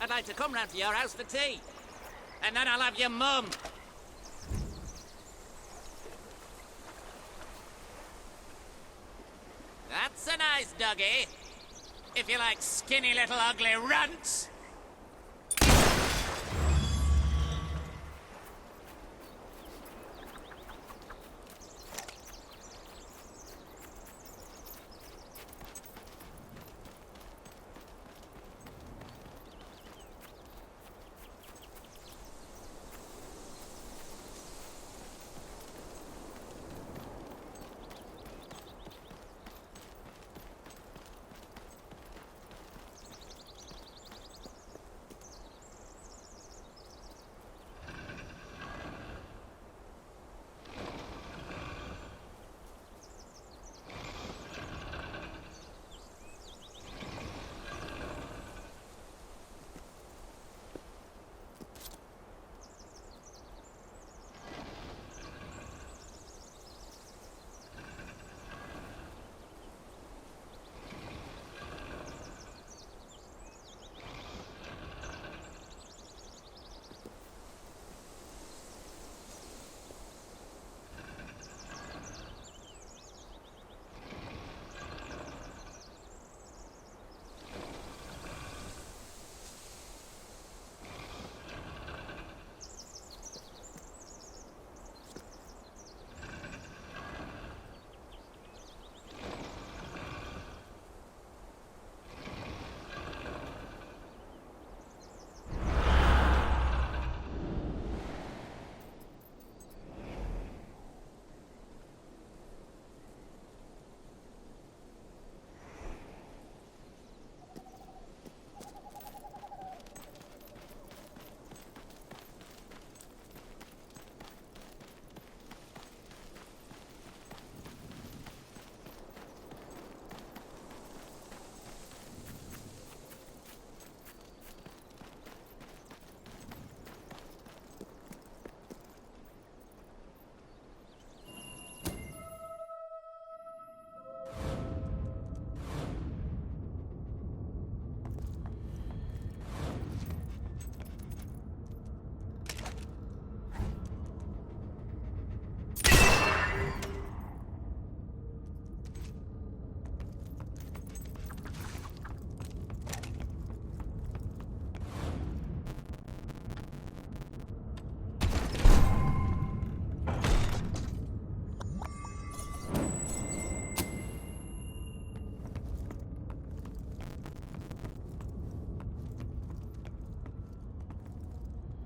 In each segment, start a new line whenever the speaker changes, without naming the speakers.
I'd like to come round to your house for tea. And then I'll have your mum. That's a nice doggy. If you like skinny little ugly runts.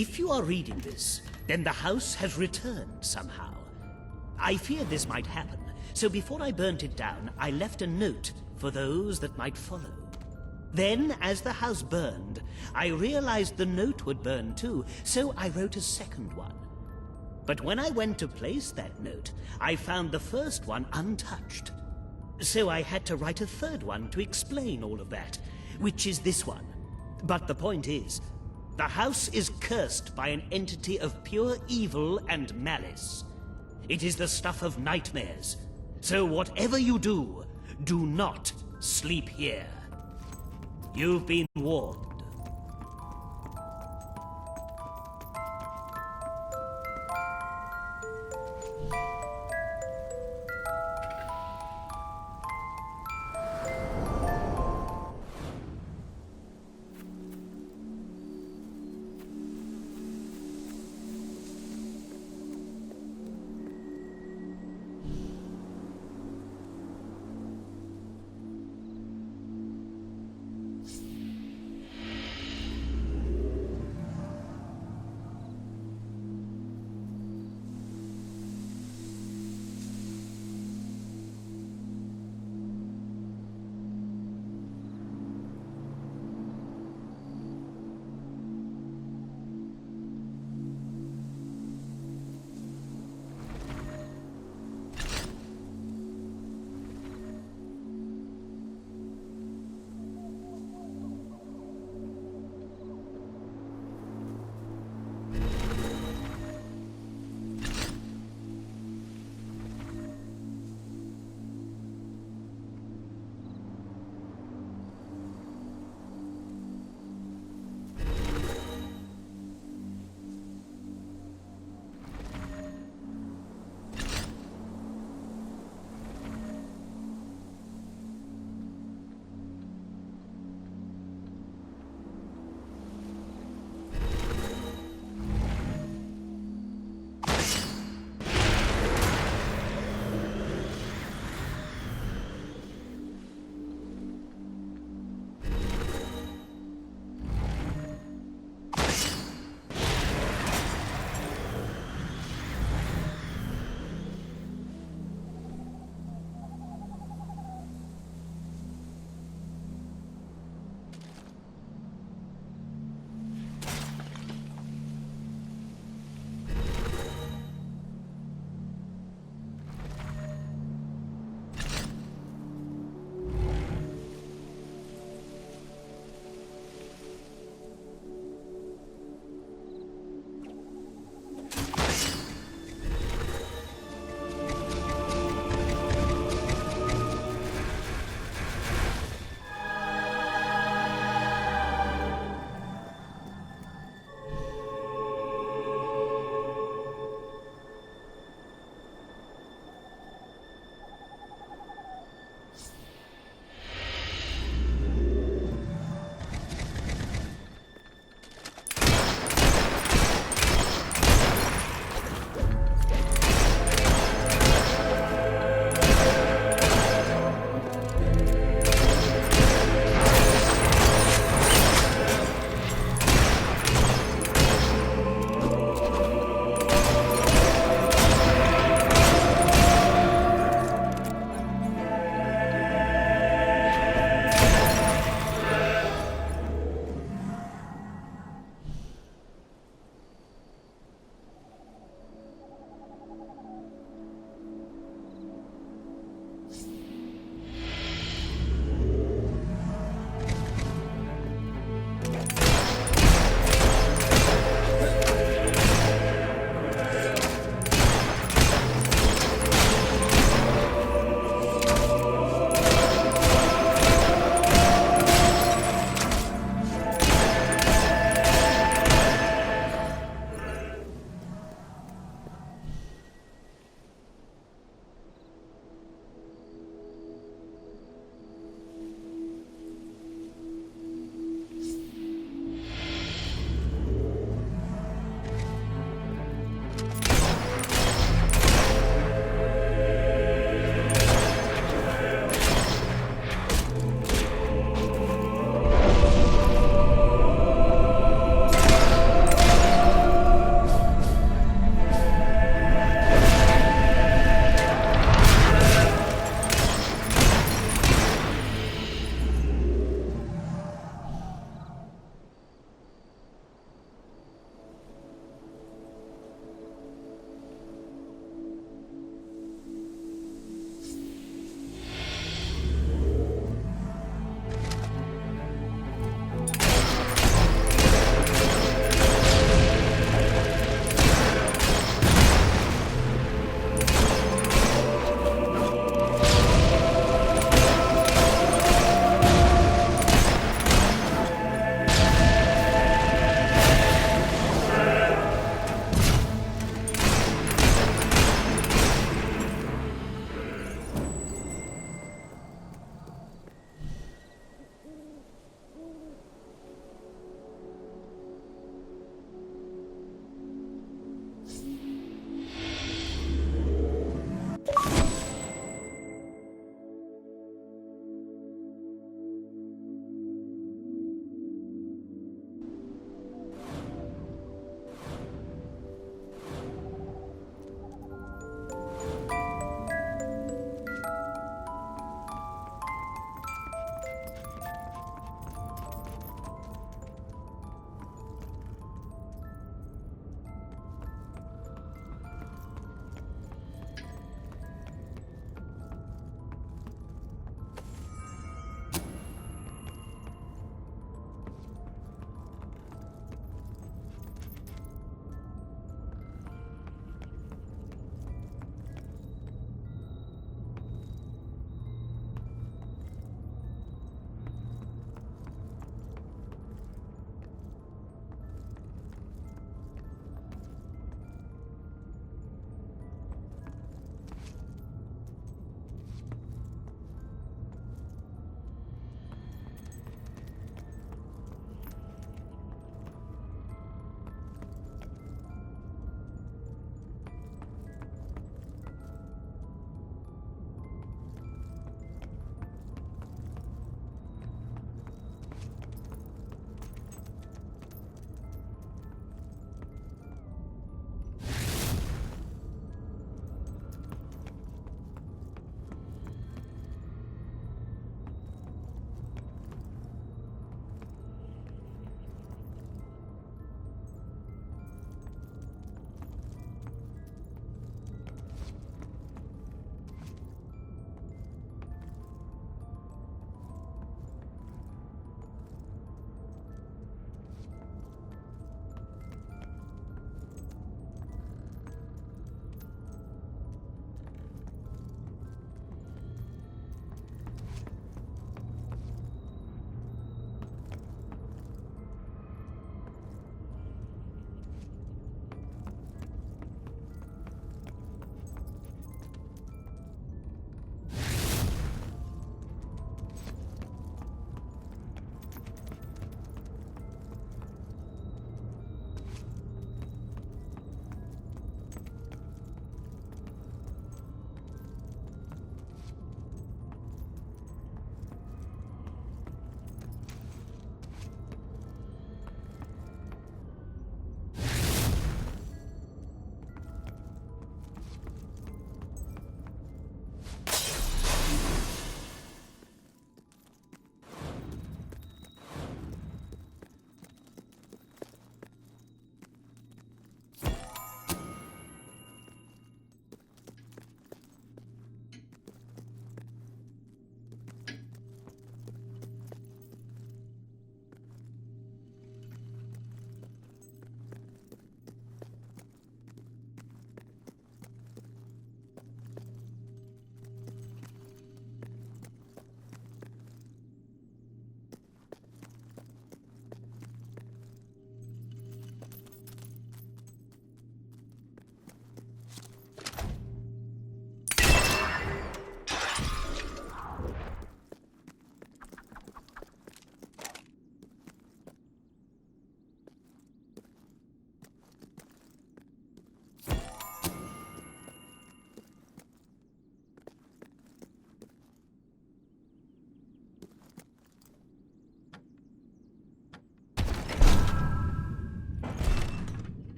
If you are reading this, then the house has returned somehow. I feared this might happen, so before I burnt it down, I left a note for those that might follow. Then, as the house burned, I realized the note would burn too, so I wrote a second one. But when I went to place that note, I found the first one untouched. So I had to write a third one to explain all of that, which is this one. But the point is, the house is cursed by an entity of pure evil and malice. It is the stuff of nightmares. So whatever you do, do not sleep here. You've been warned.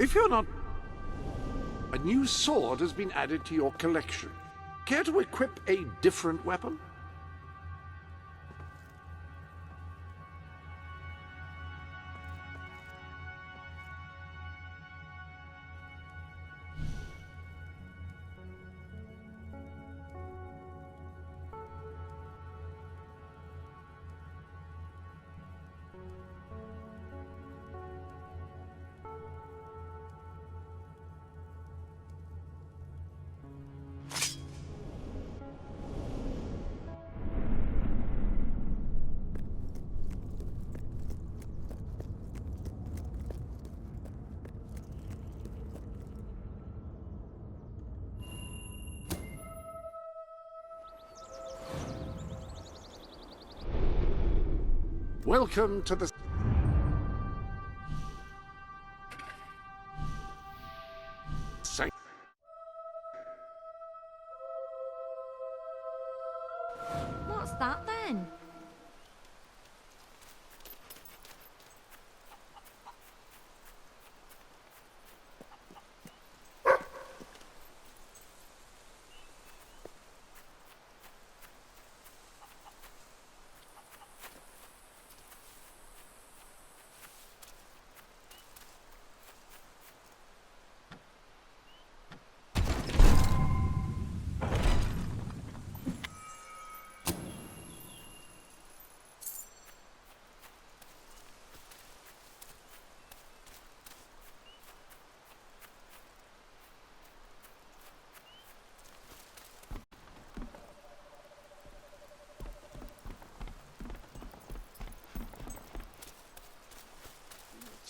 If you're not... A new sword has been added to your collection. Care to equip a different weapon? Welcome to the...
What's that then?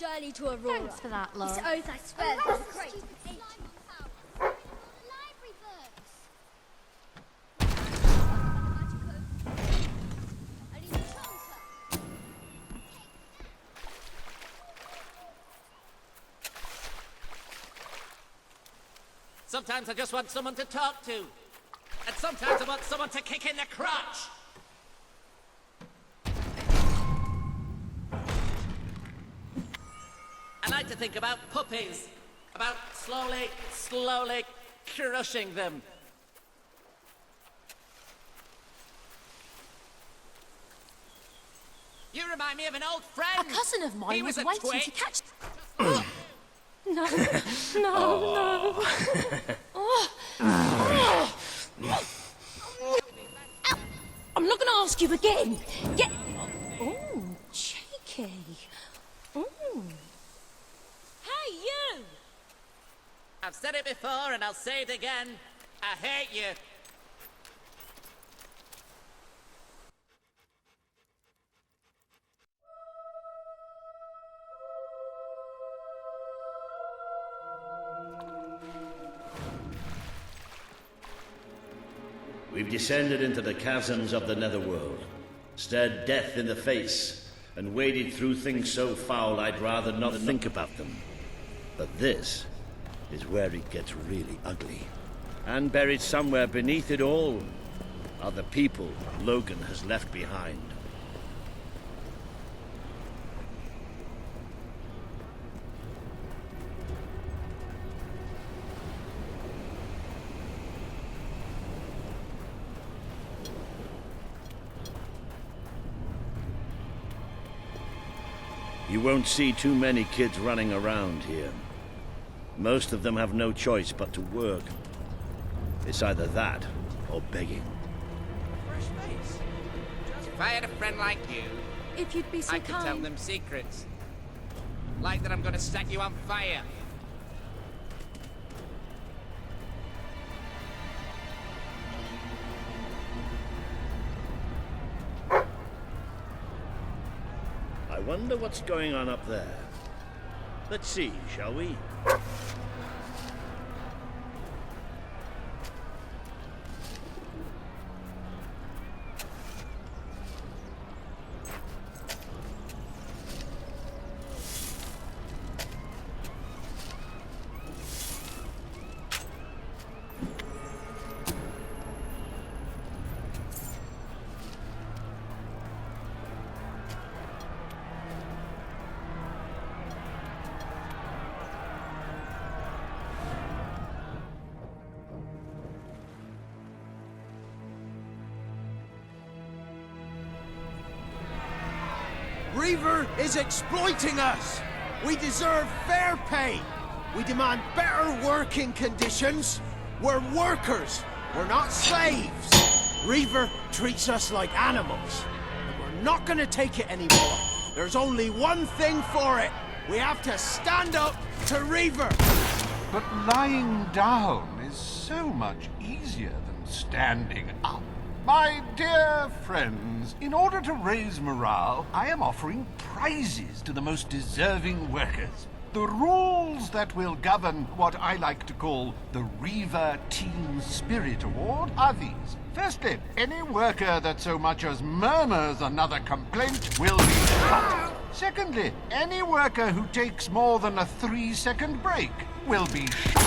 Journey to Aurora.
Thanks for that, love.
This oath, I swear,
Oh,
this is great.
stupid slime on power. Library books.
I need a chanter.
Sometimes I just want someone to talk to. And sometimes I want someone to kick in the crotch. I like to think about puppies. About slowly crushing them. You remind me of an old friend.
A cousin of mine
He
was
a
waiting
twit.
to catch... No, no. I'm not going to ask you again. Get... Oh, cheeky. Oh. Hey, you!
I've said it before and I'll say it again. I hate you.
We've descended into the chasms of the netherworld, stared death in the face, and waded through things so foul I'd rather not think about them. But this is where it gets really ugly. And buried somewhere beneath it all are the people Logan has left behind. You won't see too many kids running around here. Most of them have no choice but to work. It's either that or begging.
Fresh face. If I had a friend like you,
If you'd be so
I could tell
kind.
them secrets. Like that I'm gonna set you on fire.
I wonder what's going on up there. Let's see, shall we?
Reaver is exploiting us! We deserve fair pay! We demand better working conditions! We're workers! We're not slaves! Reaver treats us like animals. And we're not gonna take it anymore. There's only one thing for it. We have to stand up to Reaver!
But lying down is so much easier than standing up. My dear friends, in order to raise morale, I am offering prizes to the most deserving workers. The rules that will govern what I like to call the Reaver Team Spirit Award are these. Firstly, any worker that so much as murmurs another complaint will be shot. Secondly, any worker who takes more than a 3-second break will be shot.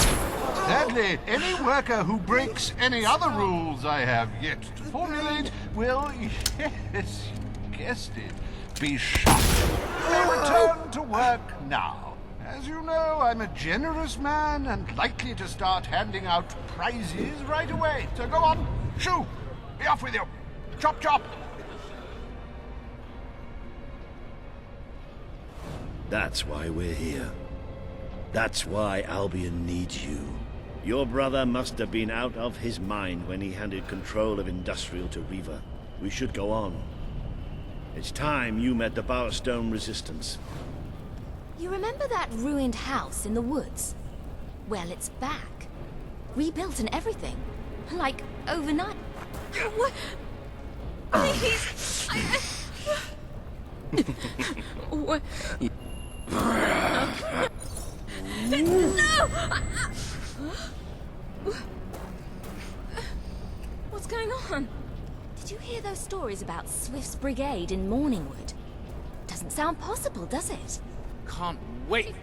Thirdly, any worker who breaks any other rules I have yet to formulate will, yes, you guessed it, be shot. They return to work now. As you know, I'm a generous man and likely to start handing out prizes right away. So go on, shoo! Be off with you! Chop chop!
That's why we're here. That's why Albion needs you. Your brother must have been out of his mind when he handed control of Industrial to Reaver. We should go on. It's time you met the Bowerstone Resistance.
You remember that ruined house in the woods? Well, it's back. Rebuilt and everything. Like, overnight. What? Please! What? No! What's going on? Did you hear those stories about Swift's brigade in Morningwood? Doesn't sound possible, does it?
Can't wait.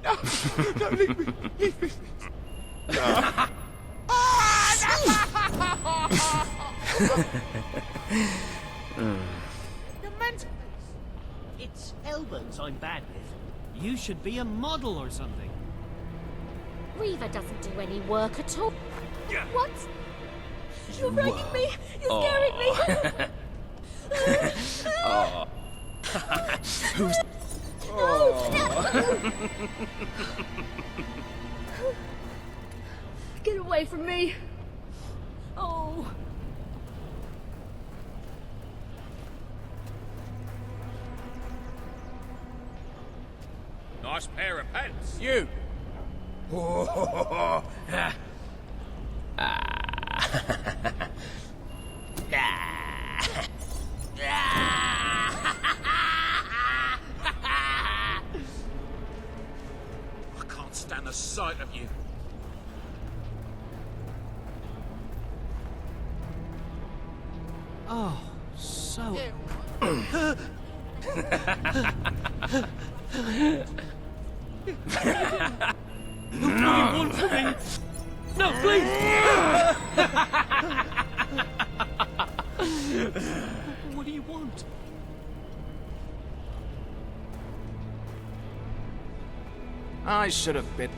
Don't leave me! Leave me!
You're mental. It's elbows I'm bad with. You should be a model or something.
Reaver doesn't do any work at all. What?
You're frightening me! You're scaring me!
No! Get away from me!
Oh.
Nice pair of pants.
You!
I can't stand the sight of you.
Oh, so... No! No, please! What do you want?
I should have been...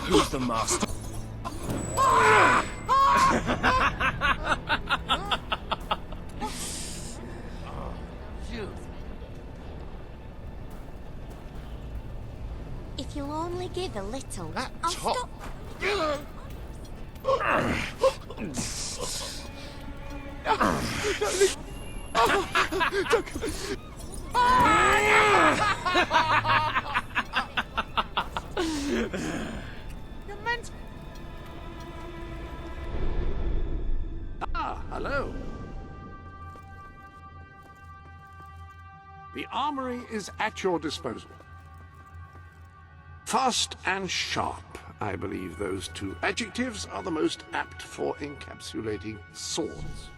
Who's the master?
If you'll only give a little,
That
I'll
top-
stop.
Ah, hello. The armory is at your disposal. Fast and sharp, I believe those two adjectives are the most apt for encapsulating swords.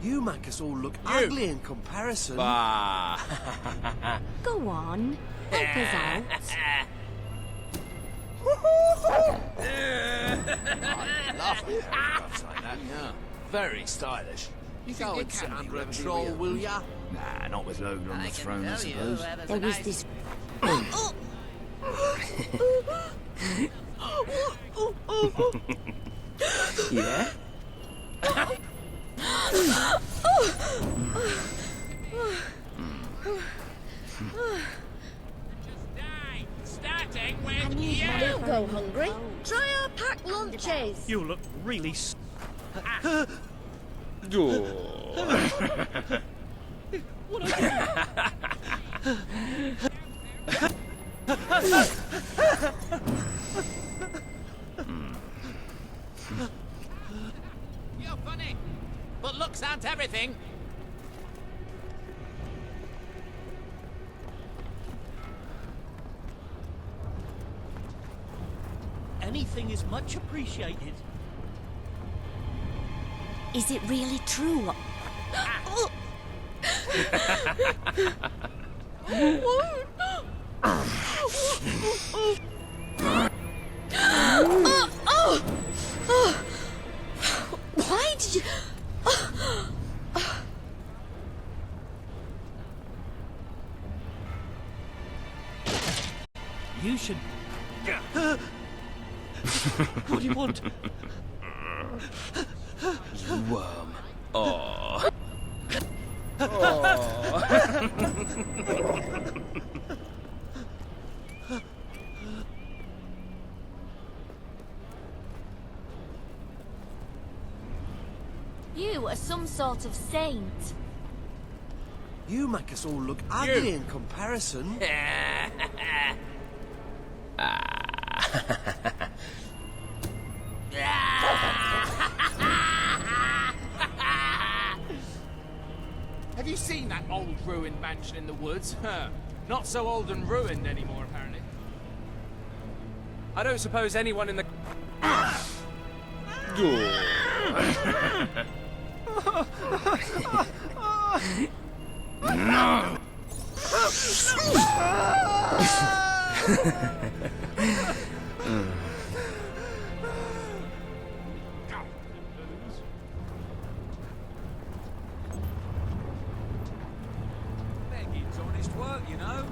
You make us all look ugly in comparison.
Go on, help us out.
Very stylish.
You go and sit under a troll, will ya?
Nah, not with Logan on the throne, I suppose.
There was this...
Yeah?
Starting with
Don't go hungry. Try our packed lunches.
You look really...
You're funny, but looks aren't everything.
Anything is much appreciated.
Is it really true? Why did you...
You should... What do you want?
Worm.
You are some sort of saint.
You make us all look ugly in comparison.
Have you seen that old ruined mansion in the woods? Not so old and ruined anymore, apparently. I don't suppose anyone in the...
Begging's honest work, you know.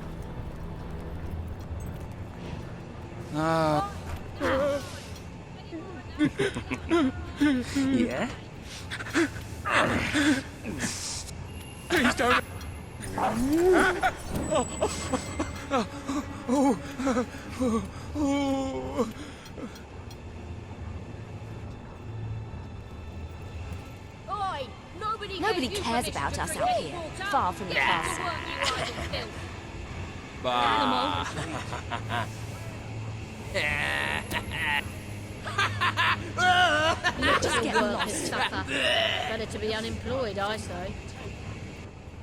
Yeah? Please don't...
Oi!
Nobody cares about us out here, far from the castle.
Just get lost. Better to be unemployed, I say.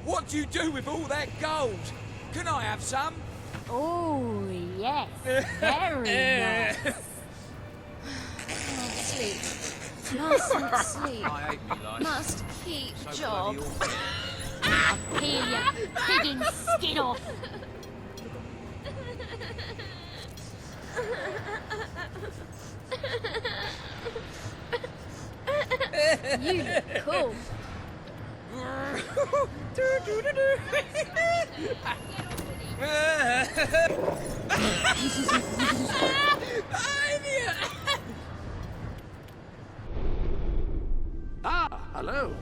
What do you do with all that gold? Can I have some?
Oh, yes. Very nice.
Sleep. Mustn't sleep.
I hate me life.
Must keep
So
job.
bloody awful.
I'll peel your pigging skin off. You look cool.
Ah, hello.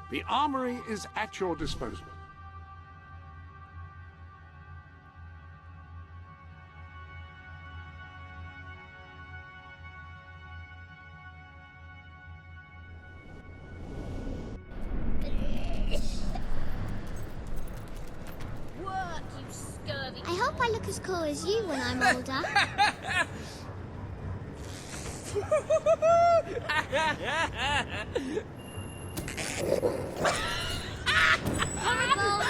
The armory is at your disposal.
Work, you scurvy.
I hope I look as cool as you when I'm older. Horrible!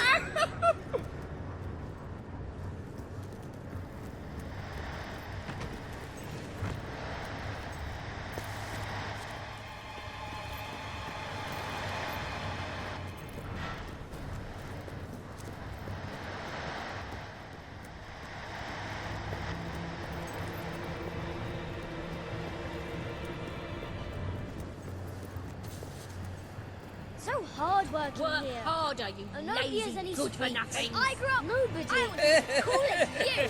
so hard working
Work
here.
harder, you
And nobody has
lazy
any
good for
sweets.
nothing.
I grew up nobody. I was cool as you.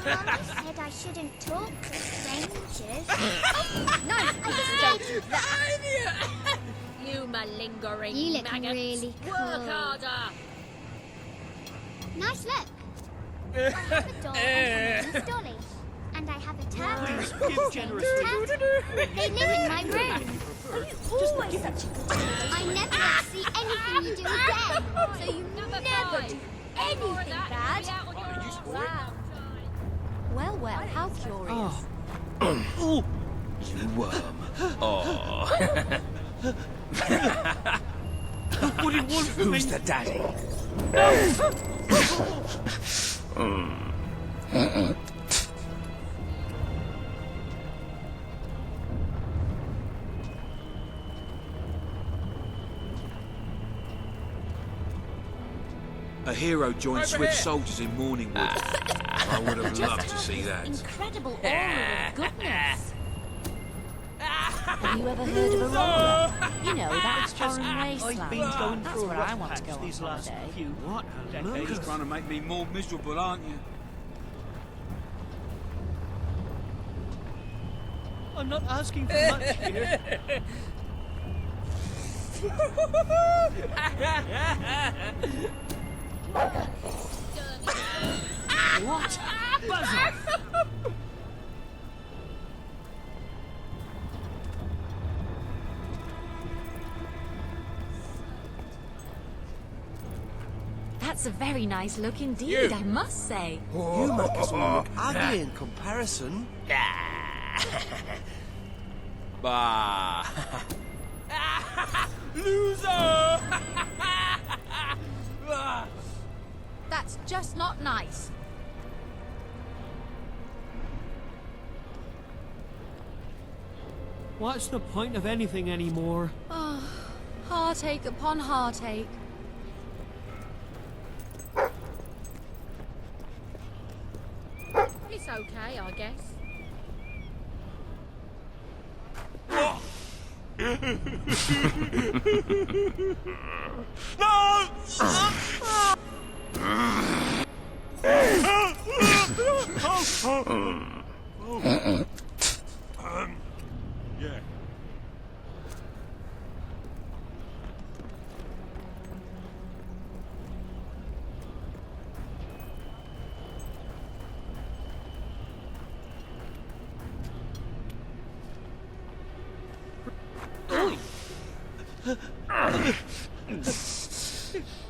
Mama said I shouldn't talk to strangers. No, I just don't do that.
You malingering
You look
maggots.
really
Work
cool.
harder.
Nice look. I have a doll and a dolly. And I have a turtle.
Give generously.
They live in my room. Are you always such a good boy? I never want to see anything you do again. So you never do anything bad.
Wow. Well, well, how curious.
Oh,
You worm. Oh.
what do you want from me?
Who's the daddy? A hero joined
Over
Swift
here.
soldiers in Morningwood. I would have loved to see that.
Incredible aura of goodness. Have you ever heard of Aurora? You know, that foreign
I've
wasteland.
been going
That's
through a
where I
rough
want to
patch
go on
these last
holiday.
few
What?
decades.
You're trying to make me more miserable, aren't you?
I'm not asking for much here. What? Buzzer!
That's a very nice look indeed,
You.
I must say.
You make us all look ugly in comparison.
Bah.
Loser!
That's just not nice.
What's the point of anything anymore?
Oh, heartache upon heartache.
It's okay, I guess.
Yeah.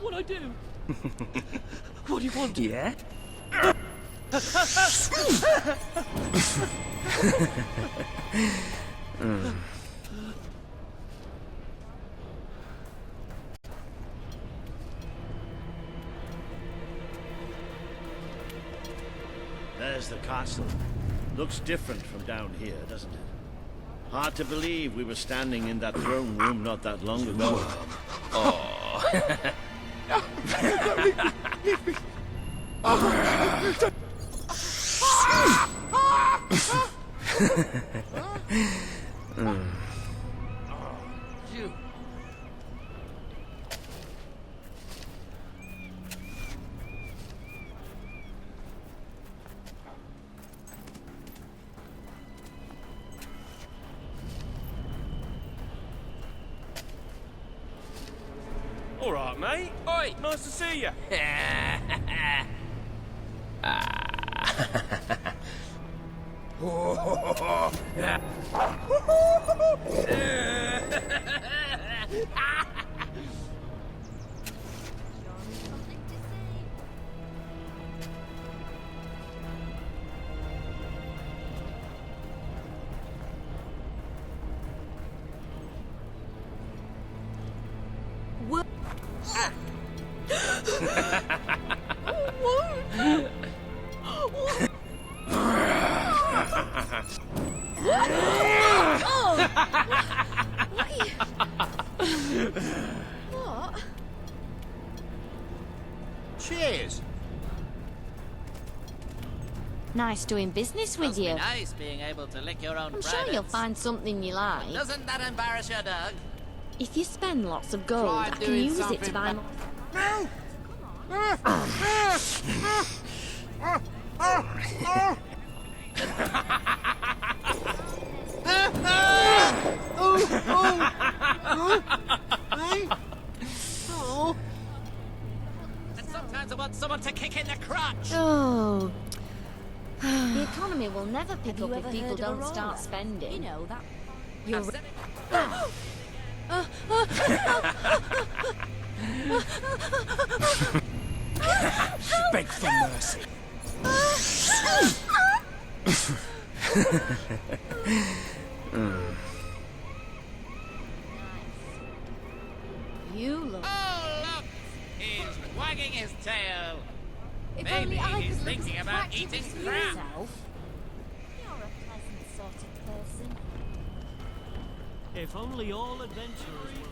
What I do? What do you want?
Yeah?
There's the castle. Looks different from down here, doesn't it? Hard to believe we were standing in that throne room not that long ago.
You.
All right, mate.
Oi!
Nice to see you.
Nice doing business with
Must be
you.
nice being able to lick your own
I'm
privates.
sure you'll find something you like.
Doesn't that embarrass you, Doug?
If you spend lots of gold,
Try
I can
doing
use it to
something
buy
ba-
more.
And sometimes I want someone to kick in the crotch.
Oh. The economy will never pick
Have
up
you
if
ever
people
heard of
don't
Aurora?
start spending.
You know, that...
You're
I've said it.
Beg for mercy.
You look.
Oh, look! He's wagging his tail.
If
Maybe
only I
he's
could look
thinking
as
about
attractive
eating
as you.
crap.
You're a pleasant sort of person.
If only all adventurers were...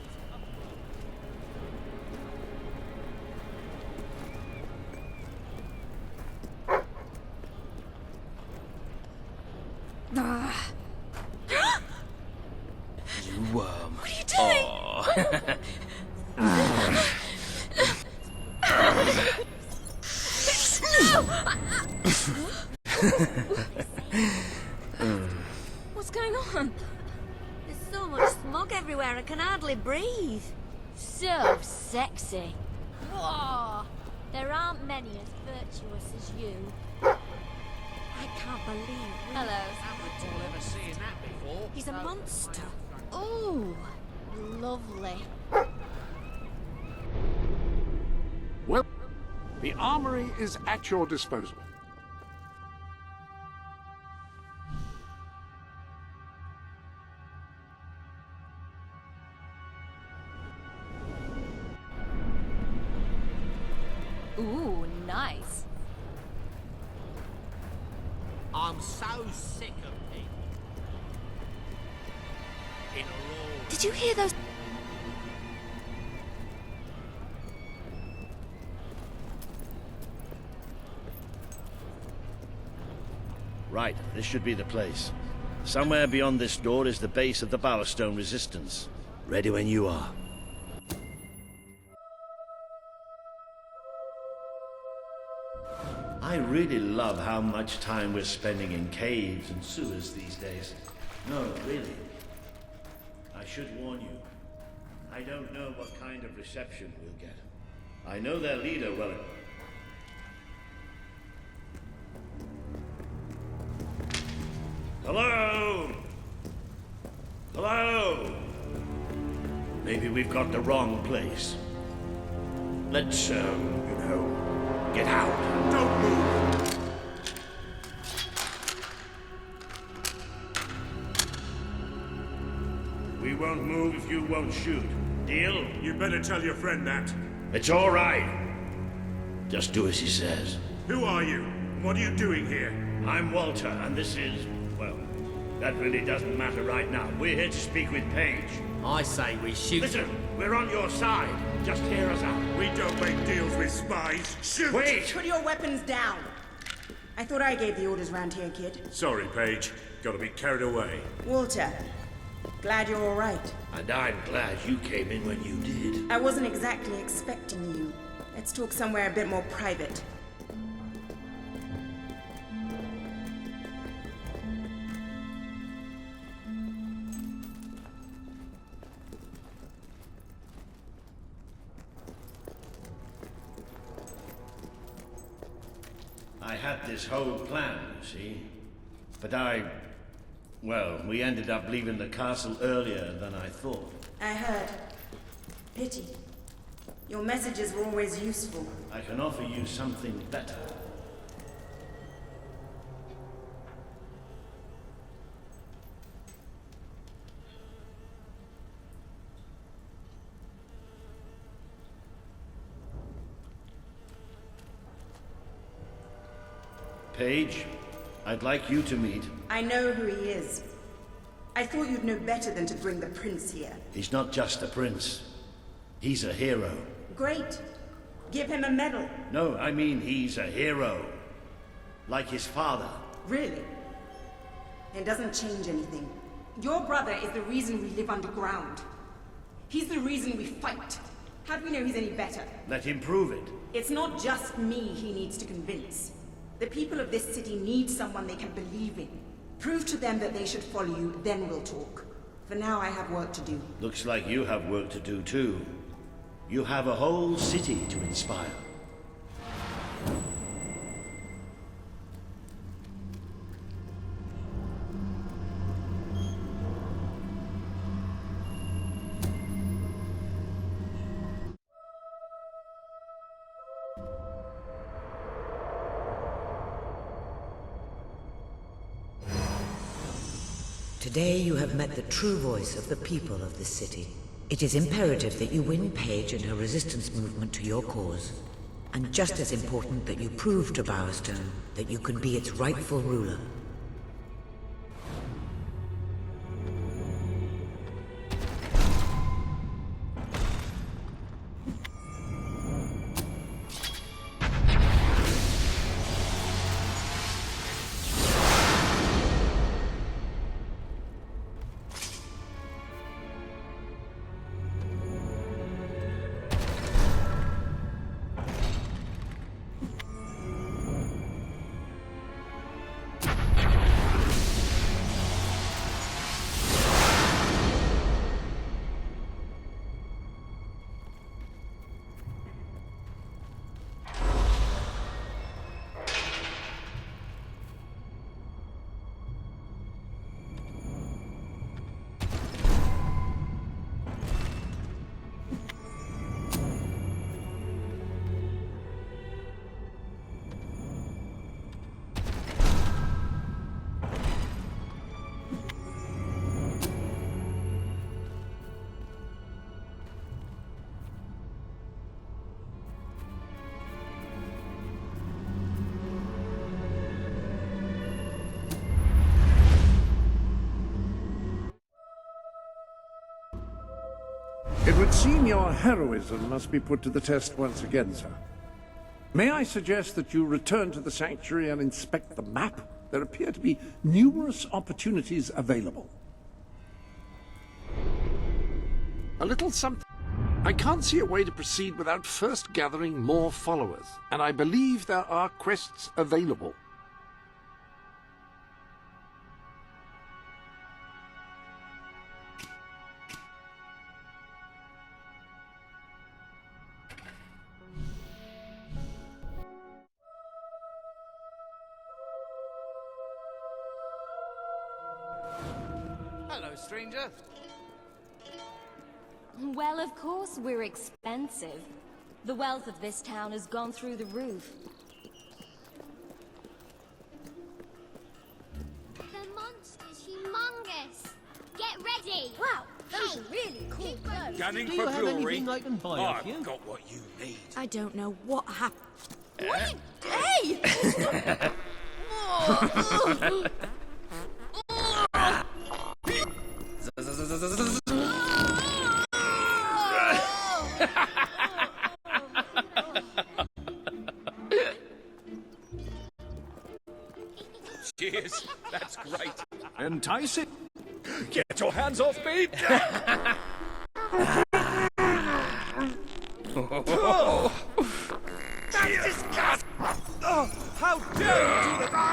You worm.
What are you doing? What's going on? There's so much smog everywhere, I can hardly breathe.
So sexy. Whoa. There aren't many as virtuous as you.
I can't believe...
Hello.
I don't recall ever seeing that before.
He's a monster.
Ooh, lovely.
Well, the armory is at your disposal.
Ooh, nice.
I'm so sick of people. In a row.
Did you hear those...
Right, this should be the place. Somewhere beyond this door is the base of the Bowerstone Resistance. Ready when you are. I really love how much time we're spending in caves and sewers these days. No, really. I should warn you. I don't know what kind of reception we'll get. I know their leader well. Hello? Hello? Maybe we've got the wrong place. Let's, get out.
Don't move!
We won't move if you won't shoot. Deal?
You better tell your friend that.
It's all right. Just do as he says.
Who are you? What are you doing here?
I'm Walter, and this is, well, that really doesn't matter right now. We're here to speak with Paige.
I say we shoot.
Listen, we're on your side. Just hear us out.
We don't make deals with spies. Shoot!
Wait!
Put your weapons down. I thought I gave the orders round here, kid.
Sorry, Paige. Gotta be carried away.
Walter, glad you're all right.
And I'm glad you came in when you did.
I wasn't exactly expecting you. Let's talk somewhere a bit more private.
I had this whole plan, you see. But well, we ended up leaving the castle earlier than I thought.
I heard. Pity. Your messages were always useful.
I can offer you something better. Paige, I'd like you to meet.
I know who he is. I thought you'd know better than to bring the prince here.
He's not just a prince. He's a hero.
Great. Give him a medal.
No, I mean he's a hero. like his father.
Really? It doesn't change anything. Your brother is the reason we live underground. He's the reason we fight. How do we know he's any better?
Let him prove it.
It's not just me he needs to convince. The people of this city need someone they can believe in. Prove to them that they should follow you, then we'll talk. For now, I have work to do.
Looks like you have work to do too. You have a whole city to inspire.
Today you have met the true voice of the people of this city. It is imperative that you win Paige and her resistance movement to your cause. And just as important that you prove to Bowerstone that you can be its rightful ruler.
It would seem your heroism must be put to the test once again, sir. May I suggest that you return to the sanctuary and inspect the map? There appear to be numerous opportunities available. A little something. I can't see a way to proceed without first gathering more followers, and I believe there are quests available.
Hello, stranger.
Well, of course we're expensive. The wealth of this town has gone through the roof.
The monster's humongous. Get ready.
Wow, those are really cool clothes.
Gunning
Do
for
you have
jewelry.
anything I can buy off you?
I've got what you need.
I don't know what happened. What? Hey!
Cheers. That's great.
Enticing.
Get your hands off me! That's disgusting! Oh, how dare you do that!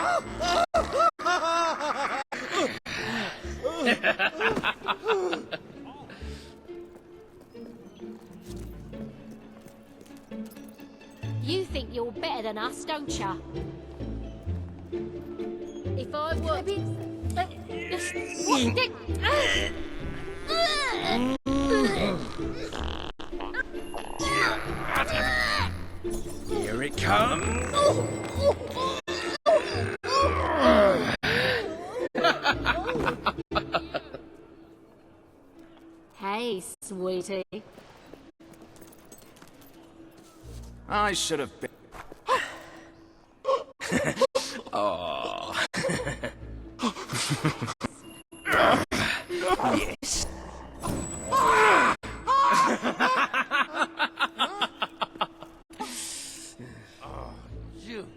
You think you're better than us, don't ya? If I were...
Here it comes!
Hey, sweetie.
I should have been...
Oh. Yes.
You...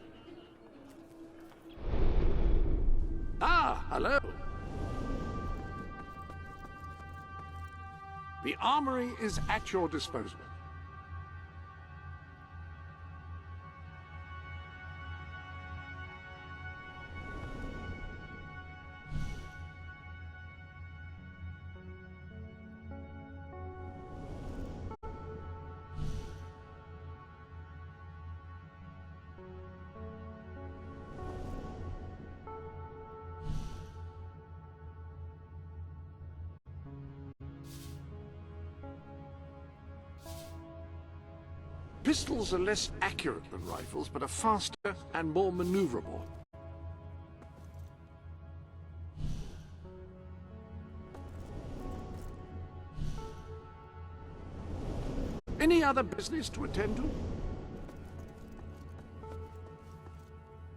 Hello. The armory is at your disposal. Pistols are less accurate than rifles, but are faster and more maneuverable. Any other business to attend to?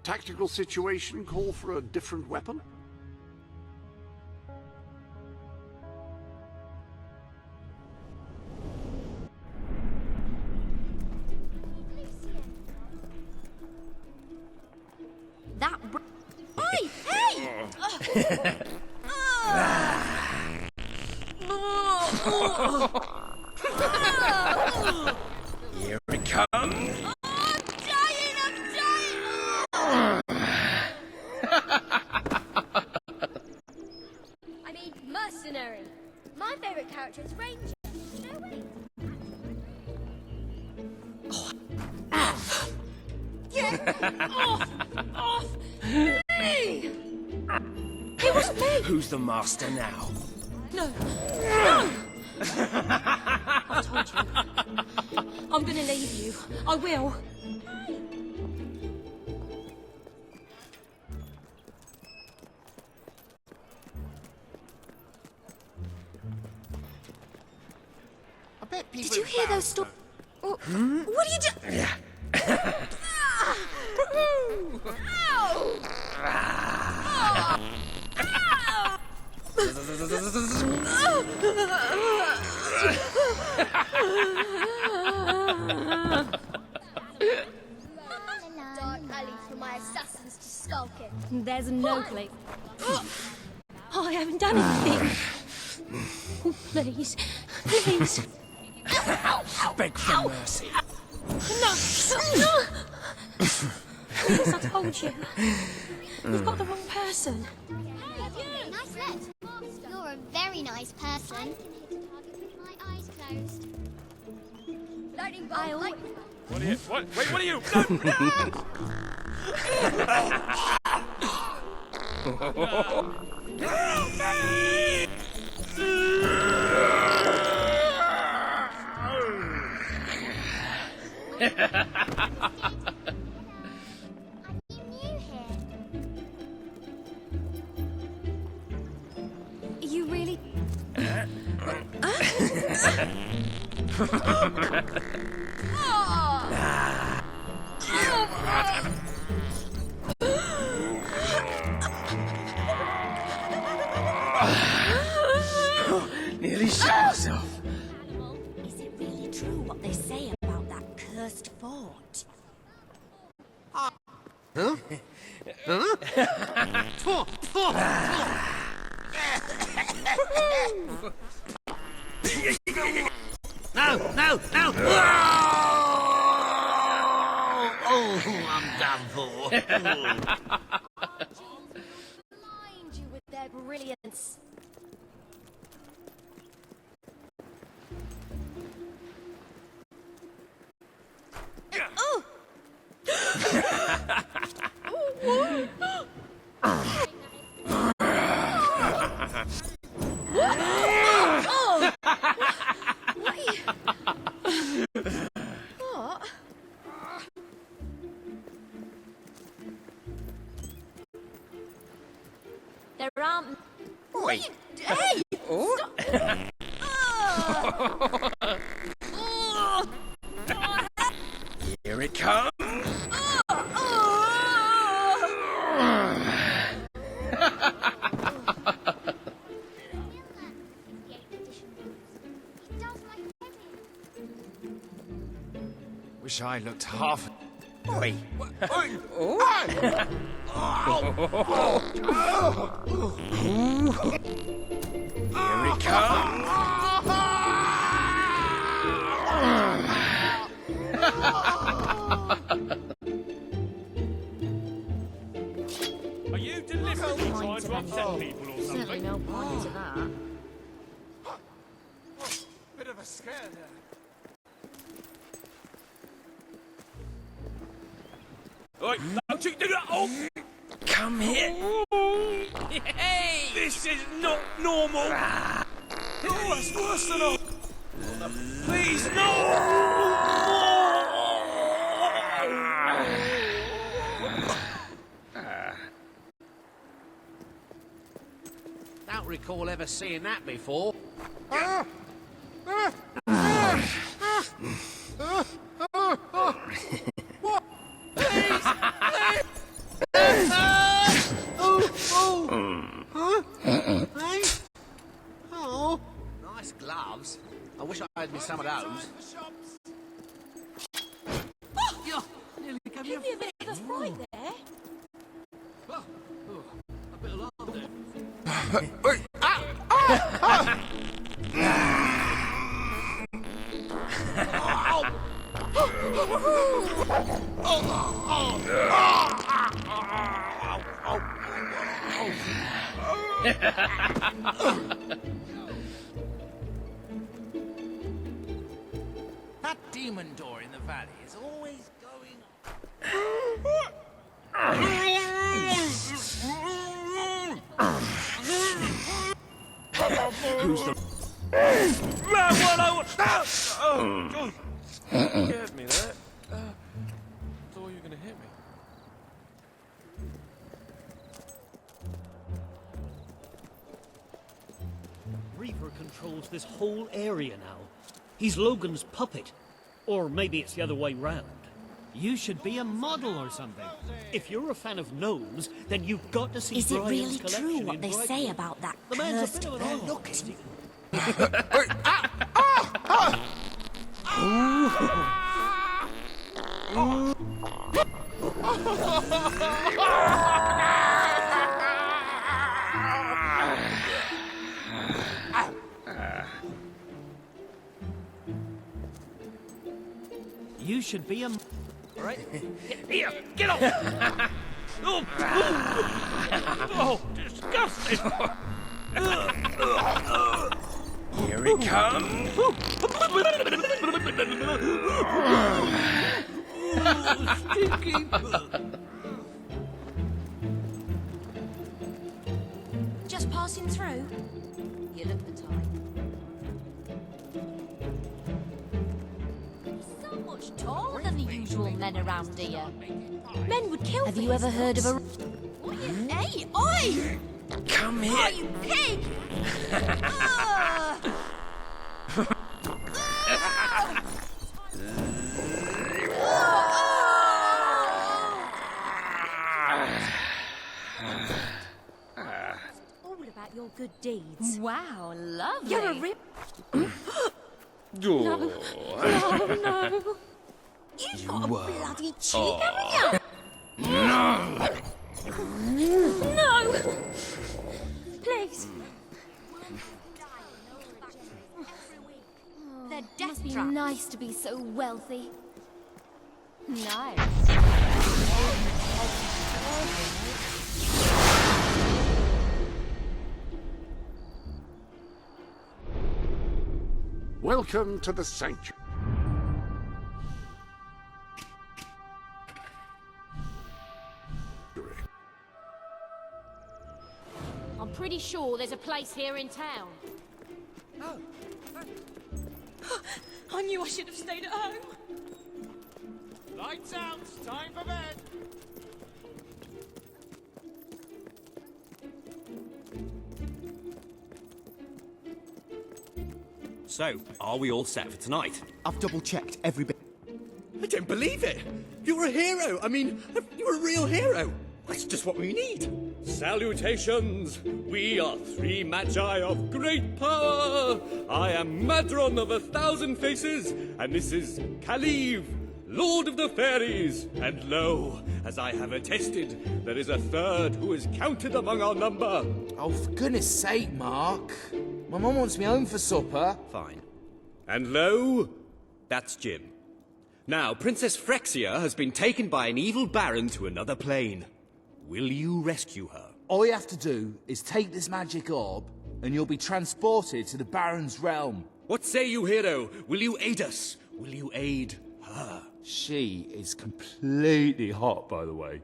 Tactical situation call for a different weapon?
Oi! Hey!
Here it comes.
I mean, mercenary. My favourite character is Ranger. No, wait. Get off me! It wasn't me!
Who's the master now?
No. I told you. I'm gonna leave you. I will.
I bet people.
Did you hear those stories? What are you doing?
Yeah.
Dark alley for my assassins to skulk in.
There's no place. I haven't done anything. Oh, please. Please.
Beg for mercy.
No! No! Yes, I told you. You've got the wrong person.
Nice net. You're a very nice person. I can hit a target with my eyes closed. Lightning bolt.
What are you? What? Wait, what are you? No!
You really...
Nearly shot myself.
Is it really true what they say about that cursed fort?
Huh?
No, no, no! Oh, I'm done for.
Blind you with their brilliance. Oh!
There aren't...
Wait.
Hey!
Oh. Here it comes.
Wish I looked half.
Oi. Here it comes.
Are you deliberately trying to upset people or
Certainly
something?
no point to that.
Bit of a scare there.
Oi, don't you do that! Oh!
Come here.
Hey! This is not normal! Oh, that's worse than all! Please, no!
Don't recall ever seeing that before. Oh, nice gloves. I wish I had me some of those. Nearly gave me a bit of a fright there. A bit of alarm there. That demon door in the valley is always going
Who's the... That one I want... Oh! Scared me there. Thought you were gonna hit me.
Reaver controls this whole area now. He's Logan's puppet. Or maybe it's the other way round. You should be a model or something. If you're a fan of gnomes, then you've got to see
Is it
Brian's
really
collection
true
in
what they say
Brighton.
about that
The man's a
cursed
bit of an
bird?
odd You should be a...
Right? Here, get off! Oh, oh, disgusting!
Here it comes.
Stinky.
Just passing through? You look the type.
So much taller than the usual men around here.
Men would kill
Have
for
you
his
ever heard of a...
What are you... Hey, oi!
Come here.
Oh, you pig! Ugh.
All about your good deeds.
Wow, lovely.
You're a rip...
No.
no. You've got a bloody cheek, haven't you?
No.
No! Please.
They're
Must be
death traps.
nice to be so wealthy.
Nice.
Welcome to the sanctuary.
I'm pretty sure there's a place here in town.
I knew I should have stayed at home.
Lights out. Time for bed.
So, are we all set for tonight?
I've double-checked every bit.
I don't believe it! You're a hero! I mean, you're a real hero! That's just what we need! Salutations! We are three magi of great power! I am Madron of 1,000 Faces, and this is Kaliv, Lord of the Fairies, and lo, as I have attested, there is a third who is counted among our number.
Oh, for goodness sake, Mark. My mum wants me home for supper.
Fine. And lo, that's Jim. Now, Princess Phryxia has been taken by an evil baron to another plane. Will you rescue her?
All you have to do is take this magic orb, and you'll be transported to the Baron's realm.
What say you, hero? Will you aid us? Will you aid her?
She is completely hot, by the way.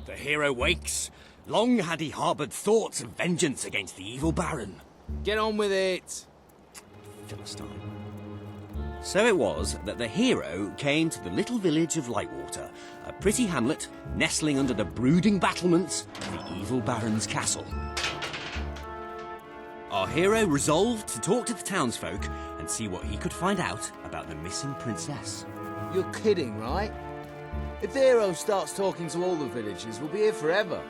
The hero wakes. Long had he harboured thoughts of vengeance against the evil baron.
Get on with it.
Philistine. So it was that the hero came to the little village of Lightwater, a pretty hamlet nestling under the brooding battlements of the evil baron's castle. Our hero resolved to talk to the townsfolk and see what he could find out about the missing princess.
You're kidding, right? If the hero starts talking to all the villagers, we'll be here forever.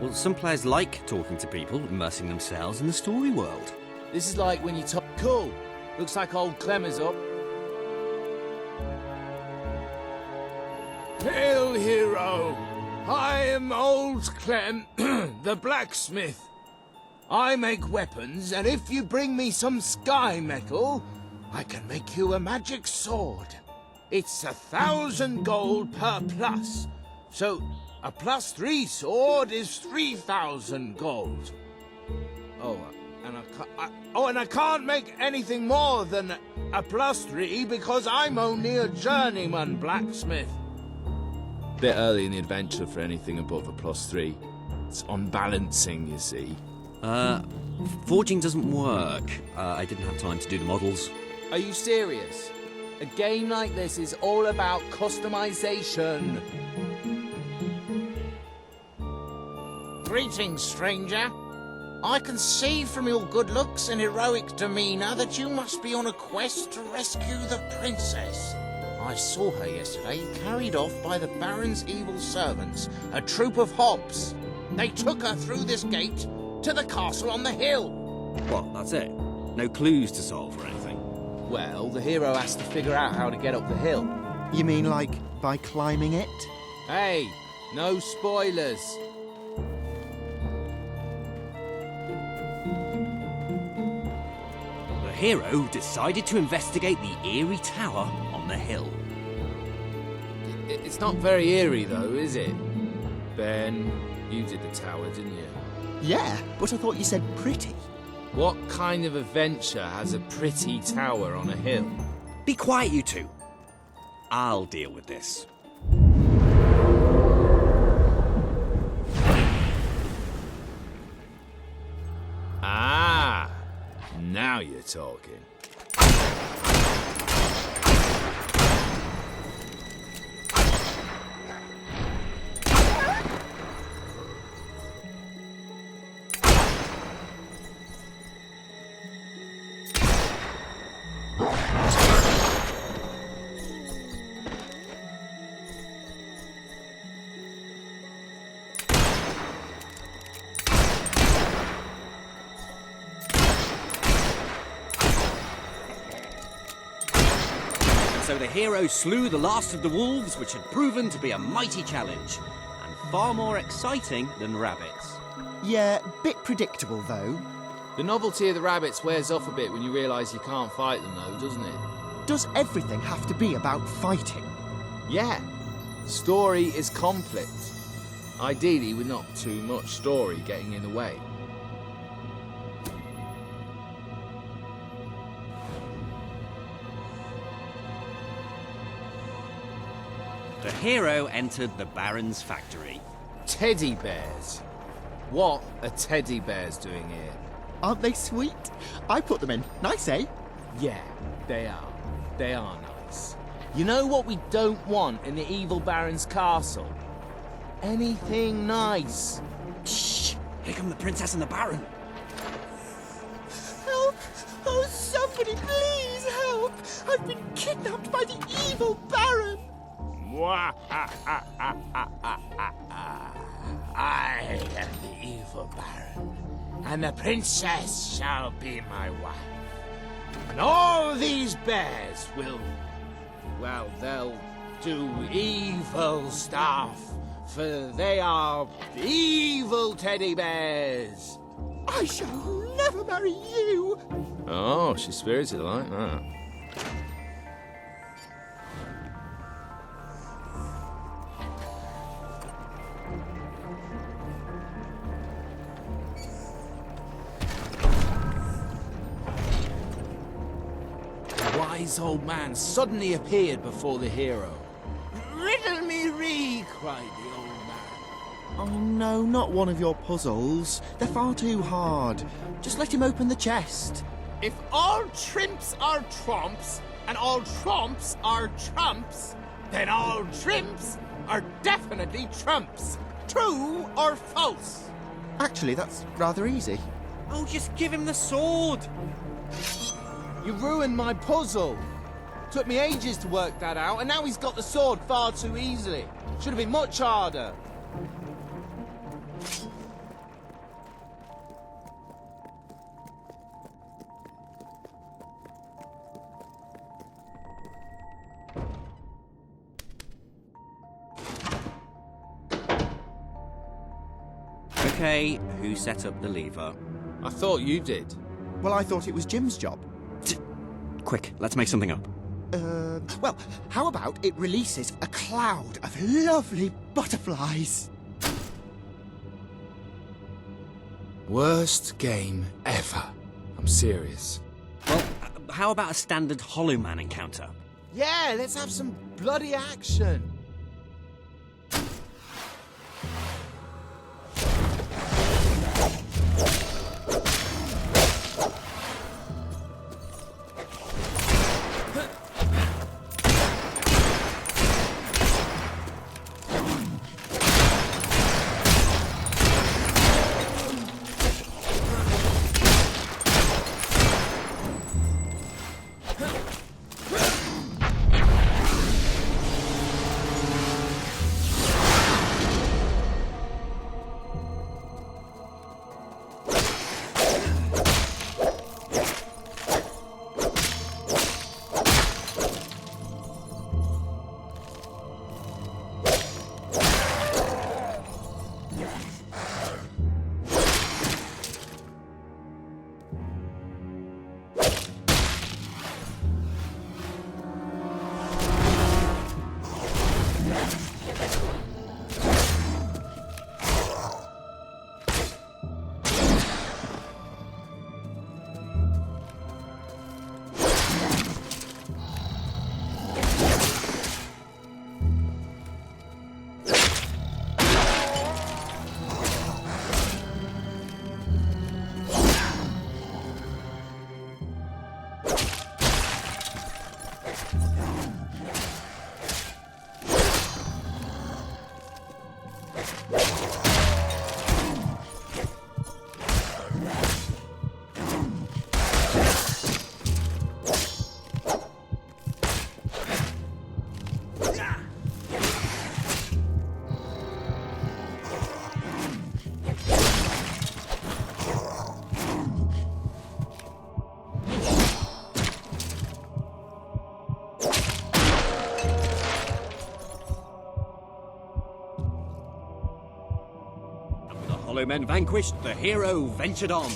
Well, some players like talking to people, immersing themselves in the story world.
This is like when you talk... Cool. Looks like old Clem is up. Hail, hero! I am old Clem, the blacksmith. I make weapons, and if you bring me some sky metal, I can make you a magic sword. It's 1,000 gold per plus, so a +3 sword is 3,000 gold. And I can't make anything more than a +3 because I'm only a journeyman blacksmith. Bit early in the adventure for anything above a +3. It's unbalancing, you see.
Forging doesn't work. I didn't have time to do the models.
Are you serious? A game like this is all about customization.
Greetings, stranger. I can see from your good looks and heroic demeanor that you must be on a quest to rescue the princess. I saw her yesterday, carried off by the Baron's evil servants, a troop of hobs. They took her through this gate to the castle on the hill.
What, that's it? No clues to solve or anything?
Well, the hero has to figure out how to get up the hill.
You mean like by climbing it?
Hey, no spoilers.
The hero decided to investigate the eerie tower on the hill.
It's not very eerie, though, is it? Ben, you did the tower, didn't you?
Yeah, but I thought you said pretty.
What kind of adventure has a pretty tower on a hill?
Be quiet, you two. I'll deal with this.
Ah, now you're talking.
So the hero slew the last of the wolves, which had proven to be a mighty challenge, and far more exciting than rabbits.
Yeah, bit predictable though.
The novelty of the rabbits wears off a bit when you realise you can't fight them though, doesn't it?
Does everything have to be about fighting?
Yeah. Story is conflict. Ideally with not too much story getting in the way.
The hero entered the Baron's factory.
Teddy bears. What are teddy bears doing here?
Aren't they sweet? I put them in. Nice, eh?
Yeah, they are. They are nice. You know what we don't want in the evil Baron's castle? Anything nice.
Shh! Here come the princess and the Baron.
Somebody please help! I've been kidnapped by the evil Baron!
I am the evil Baron, and the princess shall be my wife. And all these bears will, well, they'll do evil stuff, for they are evil teddy bears.
I shall never marry you!
Oh, she's spirited like that. The wise old man suddenly appeared before the hero. "Riddle me ree!" cried the old man.
Oh no, not one of your puzzles. They're far too hard. Just let him open the chest.
If all trimps are trumps, and all trumps are trumps, then all trimps are definitely trumps. True or false?
Actually, that's rather easy.
Oh, just give him the sword!
You ruined my puzzle. Took me ages to work that out, and now he's got the sword far too easily. Should have been much harder.
Okay, who set up the lever?
I thought you did.
Well, I thought it was Jim's job.
Quick, let's make something up.
Well, how about it releases a cloud of lovely butterflies?
Worst game ever. I'm serious.
Well, how about a standard Hollow Man encounter?
Yeah, let's have some bloody action.
Hollow men vanquished, the hero ventured on.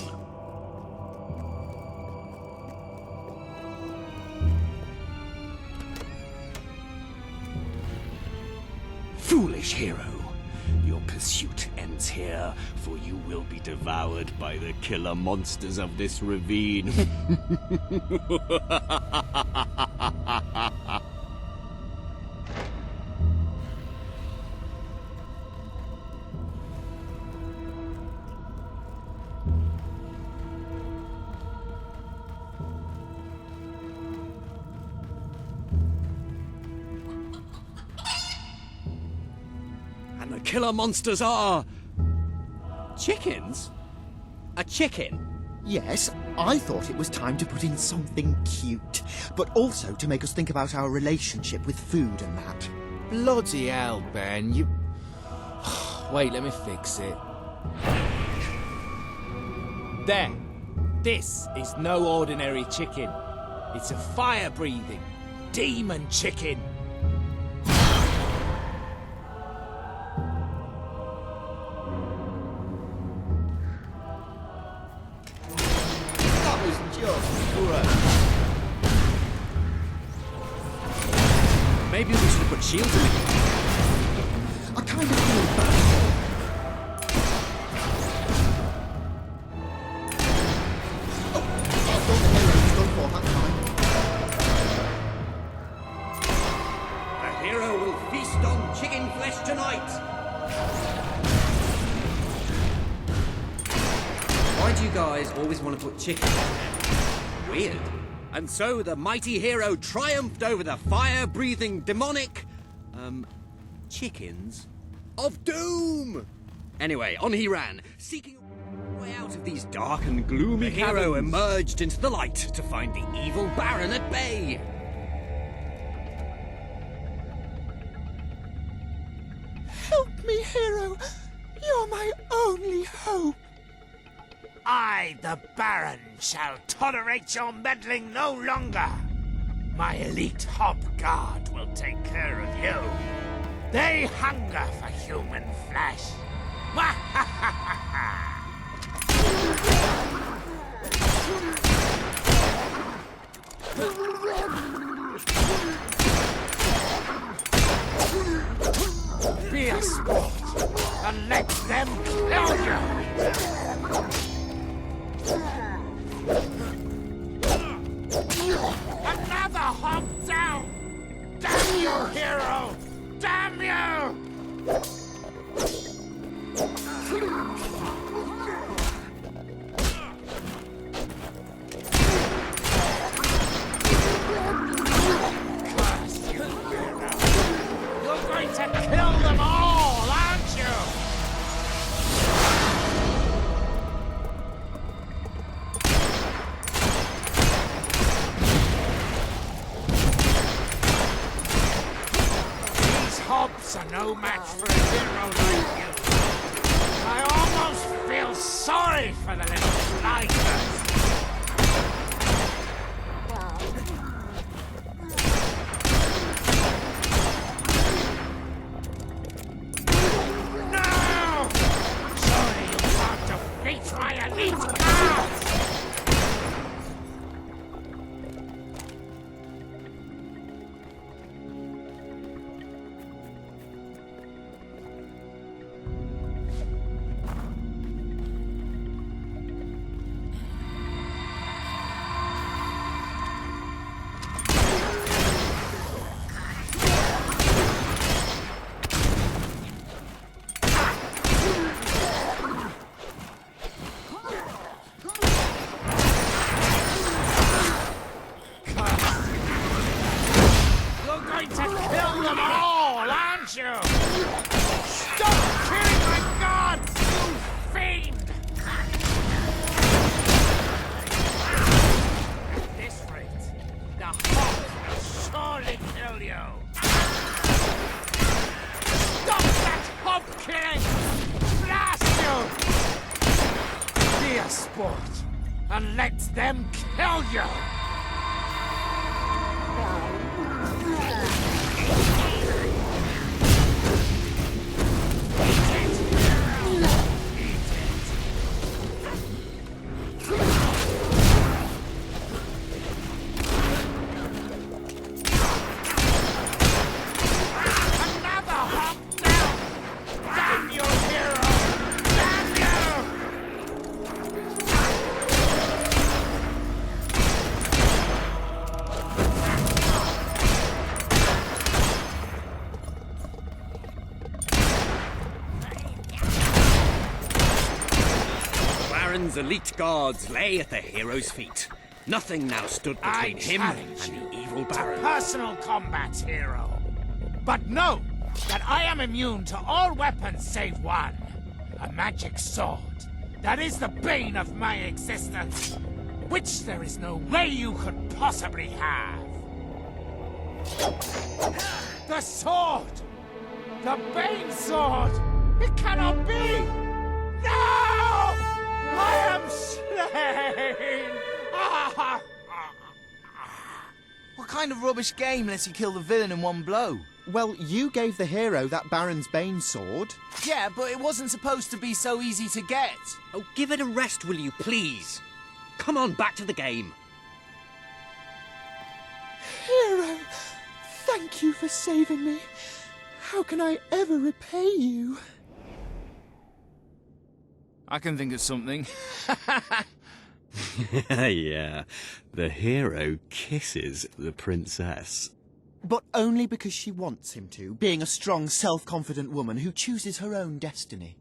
Foolish hero, your pursuit ends here, for you will be devoured by the killer monsters of this ravine.
And the killer monsters are... chickens? A chicken?
Yes, I thought it was time to put in something cute, but also to make us think about our relationship with food and that.
Bloody hell, Ben, you... Wait, let me fix it. There. This is no ordinary chicken. It's a fire-breathing, demon chicken.
That was just great.
Maybe we should have put shields in it.
I kind of feel bad. Oh, I thought the hero was done for that time.
The hero will feast on chicken flesh tonight. Why do you guys always want to put chicken? Weird. And so the mighty hero triumphed over the fire-breathing demonic... chickens of doom! Anyway, on he ran, seeking a way out of these dark and gloomy caverns. The hero emerged into the light to find the evil Baron at bay.
Help me, hero. You're my only hope.
I, the Baron, shall tolerate your meddling no longer. My elite Hob Guard will take care of you. They hunger for human flesh. Be a sport and let them kill you. Another hop down! Damn you, hero! Damn you! Curse you, hero! You're going to kill them all, aren't you? Hobbs are no match for a hero like you. I almost feel sorry for the little flighters. No! Sorry you can't defeat my elite guards! Stop killing my gods, you fiend! At this rate, the Hawk will surely kill you. Stop that hop killing! Blast you! Be a sport and let them kill you!
Elite guards lay at the hero's feet. Nothing now stood between him and the evil Baron.
Personal combat, hero. But know that I am immune to all weapons save one. A magic sword. That is the bane of my existence. which there is no way you could possibly have. The sword! The Bane sword! It cannot be! No! I am slain!
What kind of rubbish game lets you kill the villain in one blow? Well, you gave the hero that Baron's Bane sword.
Yeah, but it wasn't supposed to be so easy to get. Oh, give it a rest, will you, please? Come on, back to the game.
Hero, thank you for saving me. How can I ever repay you?
I can think of something.
Yeah, the hero kisses the princess.
But only because she wants him to, being a strong, self-confident woman who chooses her own destiny.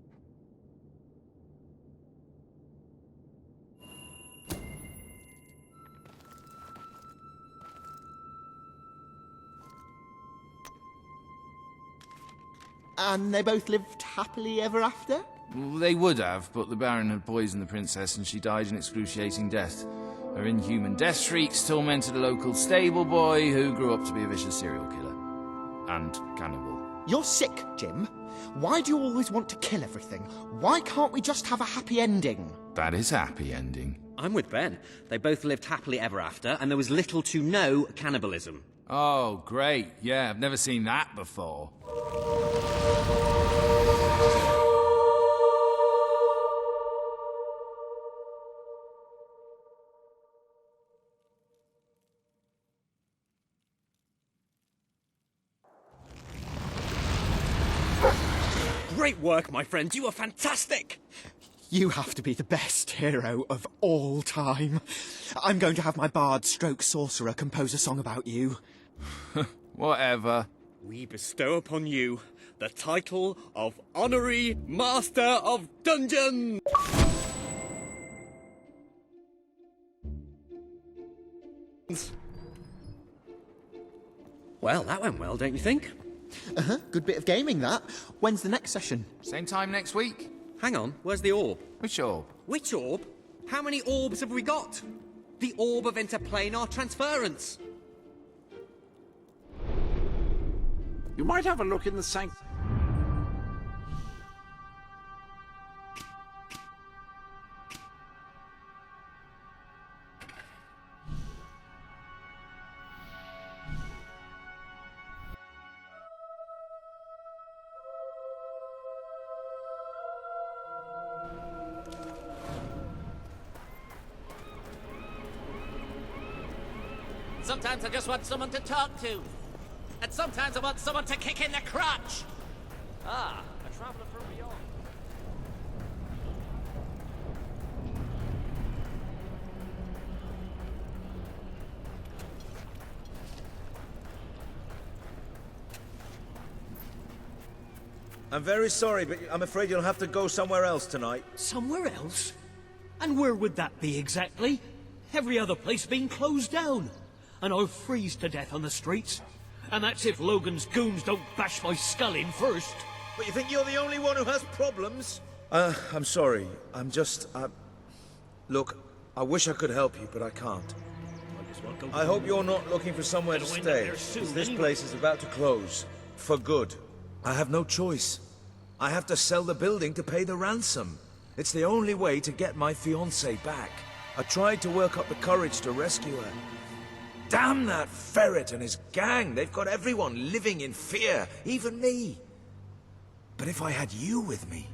And they both lived happily ever after?
Well, they would have, but the Baron had poisoned the princess and she died an excruciating death. Her inhuman death shrieks tormented a local stable boy who grew up to be a vicious serial killer. And cannibal.
You're sick, Jim. Why do you always want to kill everything? Why can't we just have a happy ending?
That is a happy ending.
I'm with Ben. They both lived happily ever after, and there was little to no cannibalism.
Oh, great. Yeah, I've never seen that before.
Great work, my friend. You were fantastic.
You have to be the best hero of all time. I'm going to have my bard stroke sorcerer compose a song about you.
Whatever.
We bestow upon you the title of Honorary Master of Dungeon. Well, that went well, don't you think?
Uh-huh, good bit of gaming, that. When's the next session?
Same time next week.
Hang on, where's the orb?
Which orb?
Which orb? How many orbs have we got? The orb of interplanar transference.
You might have a look in the sanctuary.
Sometimes I just want someone to talk to. And sometimes I want someone to kick in the crotch. Ah, a traveler from beyond.
I'm very sorry, but I'm afraid you'll have to go somewhere else tonight.
Somewhere else? And where would that be exactly? Every other place being closed down. And I'll freeze to death on the streets. And that's if Logan's goons don't bash my skull in first.
But you think you're the only one who has problems? I'm sorry. I'm just, Look, I wish I could help you, but I can't. I hope you're not looking for somewhere to stay, because this place is about to close. For good. I have no choice. I have to sell the building to pay the ransom. It's the only way to get my fiancée back. I tried to work up the courage to rescue her. Damn that ferret and his gang! They've got everyone living in fear, even me. But if I had you with me,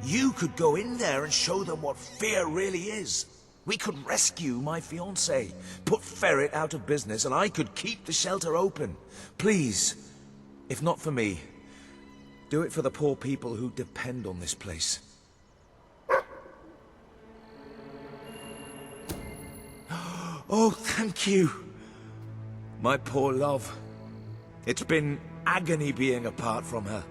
you could go in there and show them what fear really is. We could rescue my fiancée, put Ferret out of business, and I could keep the shelter open. Please, if not for me, do it for the poor people who depend on this place. Oh, thank you. My poor love. It's been agony being apart from her.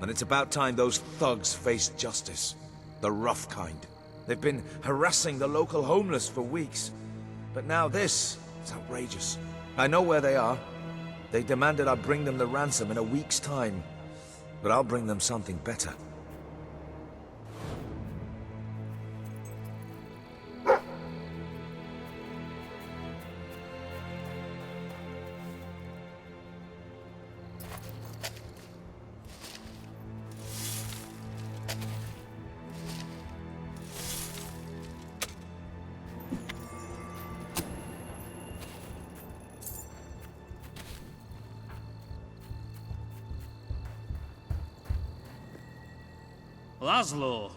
And it's about time those thugs faced justice. The rough kind. They've been harassing the local homeless for weeks. But now this is outrageous. I know where they are. They demanded I bring them the ransom in a week's time. But I'll bring them something better.
Laszlo.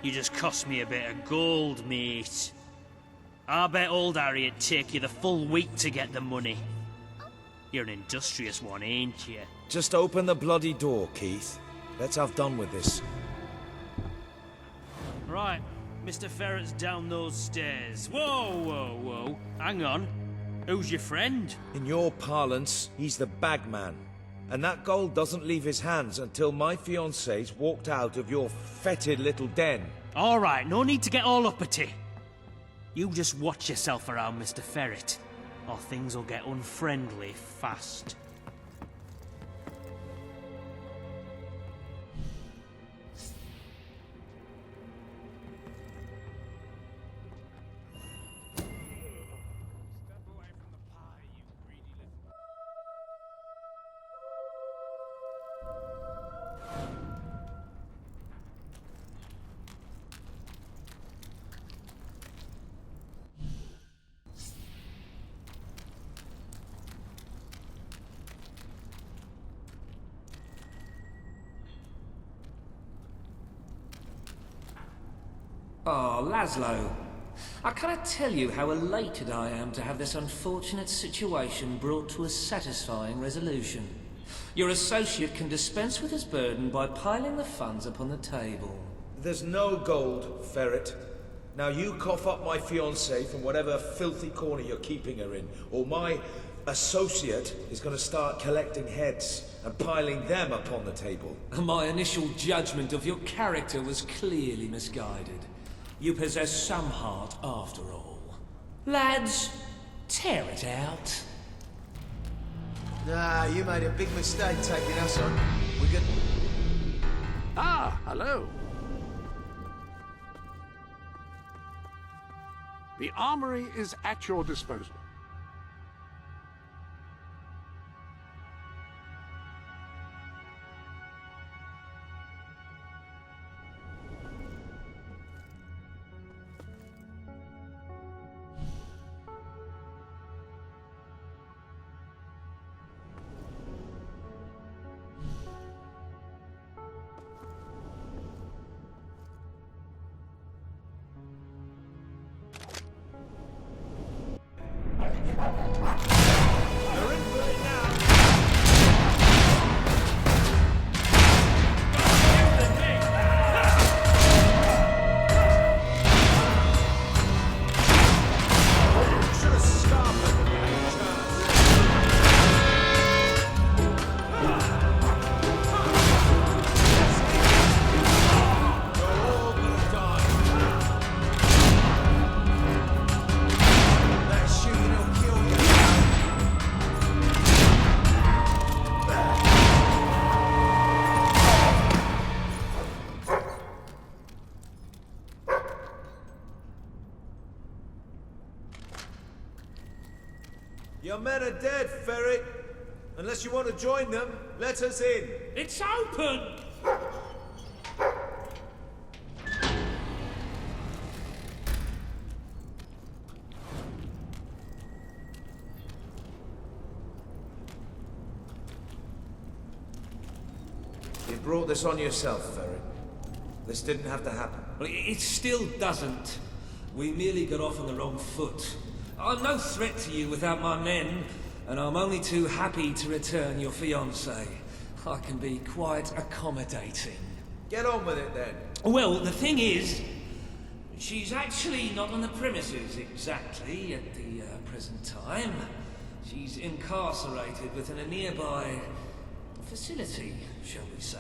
You just cost me a bit of gold, mate. I bet old Harry'd take you the full week to get the money. You're an industrious one, ain't you?
Just open the bloody door, Keith. Let's have done with this.
Right, Mr. Ferret's down those stairs. Whoa, whoa, whoa. Hang on. Who's your friend?
In your parlance, he's the bagman. And that gold doesn't leave his hands until my fiancée's walked out of your fetid little den.
All right, no need to get all uppity. You just watch yourself around, Mr. Ferret, or things will get unfriendly fast.
Oh, Laszlo. I cannot tell you how elated I am to have this unfortunate situation brought to a satisfying resolution. Your associate can dispense with his burden by piling the funds upon the table.
There's no gold, Ferret. Now you cough up my fiancée from whatever filthy corner you're keeping her in, or my associate is going to start collecting heads and piling them upon the table.
My initial judgment of your character was clearly misguided. You possess some heart after all. Lads, tear it out.
Nah, you made a big mistake taking us on. We could...
Ah, hello. The armory is at your disposal.
Your men are dead, Ferret. Unless you want to join them, let us in.
It's open!
You brought this on yourself, Ferret. This didn't have to happen.
Well, it still doesn't. We merely got off on the wrong foot. I'm no threat to you without my men, and I'm only too happy to return your fiancée. I can be quite accommodating.
Get on with it, then.
Well, the thing is, she's actually not on the premises exactly at the present time. She's incarcerated within a nearby facility, shall we say.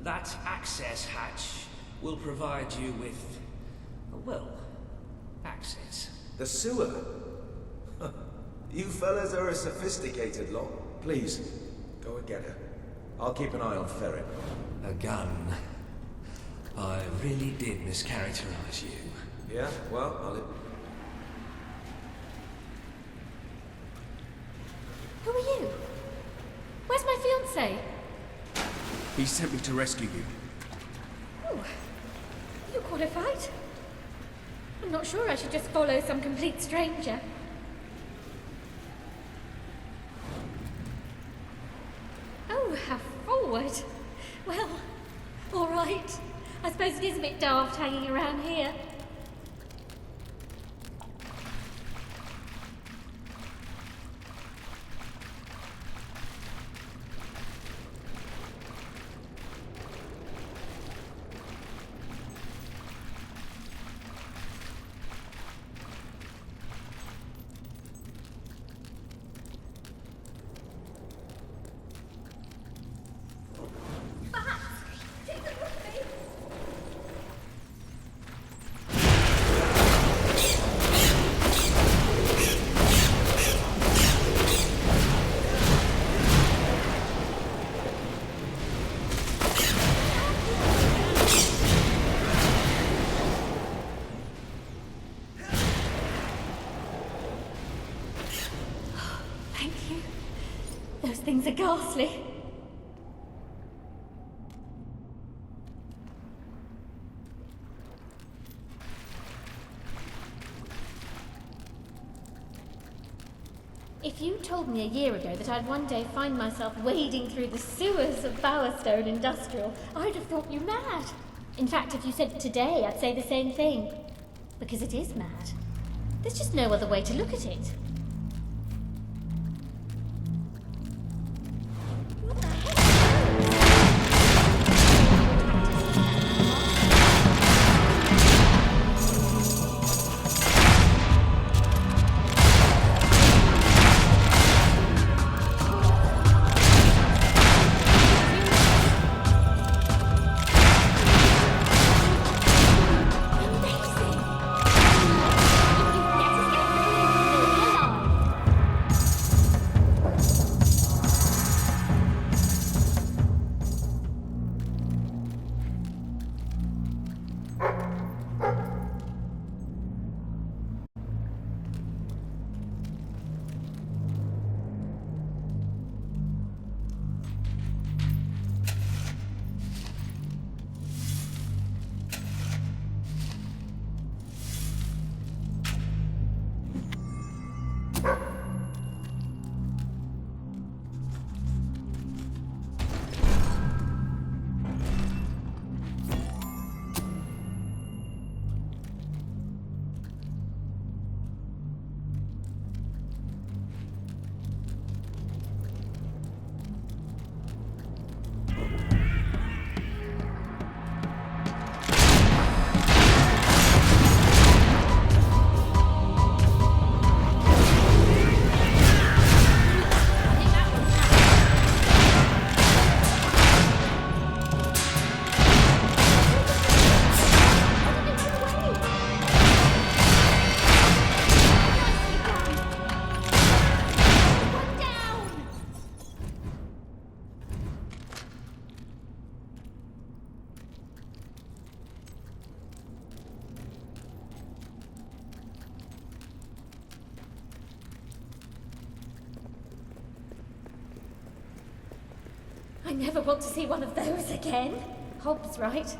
That access hatch will provide you with, well, access.
The sewer? You fellas are a sophisticated lot. Please, go and get her. I'll keep an eye on Ferret.
A gun. I really did mischaracterize you.
Yeah? Well, I'll...
Who are you? Where's my fiancé?
He sent me to rescue you.
Oh, you're qualified. I'm not sure I should just follow some complete stranger. Oh, how forward. Well,
All right. I suppose it is a bit daft hanging around here. Thank you. Those things are ghastly. If you told me a year ago that I'd one day find myself wading through the sewers of Bowerstone Industrial, I'd have thought you mad. In fact, if you said it today, I'd say the same thing. Because it is mad. There's just no other way to look at it. I never want to see one of those again. Hobbs, right?